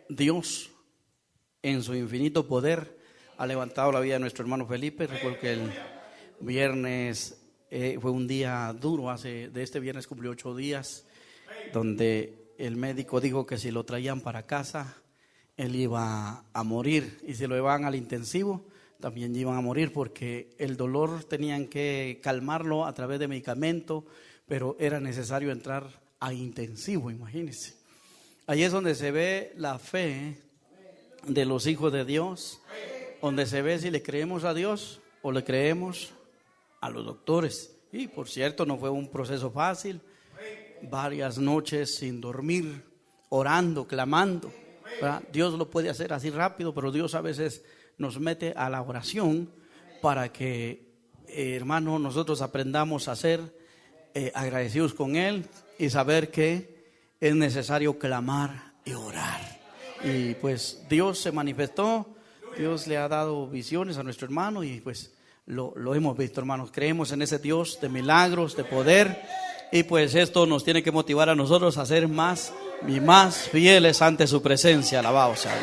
Dios en su infinito poder ha levantado la vida de nuestro hermano Felipe. Recuerdo que el viernes fue un día duro, de este viernes cumplió 8 días, donde el médico dijo que si lo traían para casa, él iba a morir, y si lo llevaban al intensivo, también iban a morir, porque el dolor tenían que calmarlo a través de medicamento, pero era necesario entrar a intensivo, imagínense. Ahí es donde se ve la fe de los hijos de Dios, donde se ve si le creemos a Dios o le creemos a los doctores. Y por cierto, no fue un proceso fácil, varias noches sin dormir, orando, clamando, ¿verdad? Dios lo puede hacer así rápido, pero Dios a veces nos mete a la oración para que, hermano, nosotros aprendamos a ser agradecidos con Él y saber que es necesario clamar y orar. Y pues Dios se manifestó, Dios le ha dado visiones a nuestro hermano, y pues lo hemos visto, hermanos. Creemos en ese Dios de milagros, de poder, y pues esto nos tiene que motivar a nosotros a ser más y más fieles ante su presencia. Alabado sea Dios.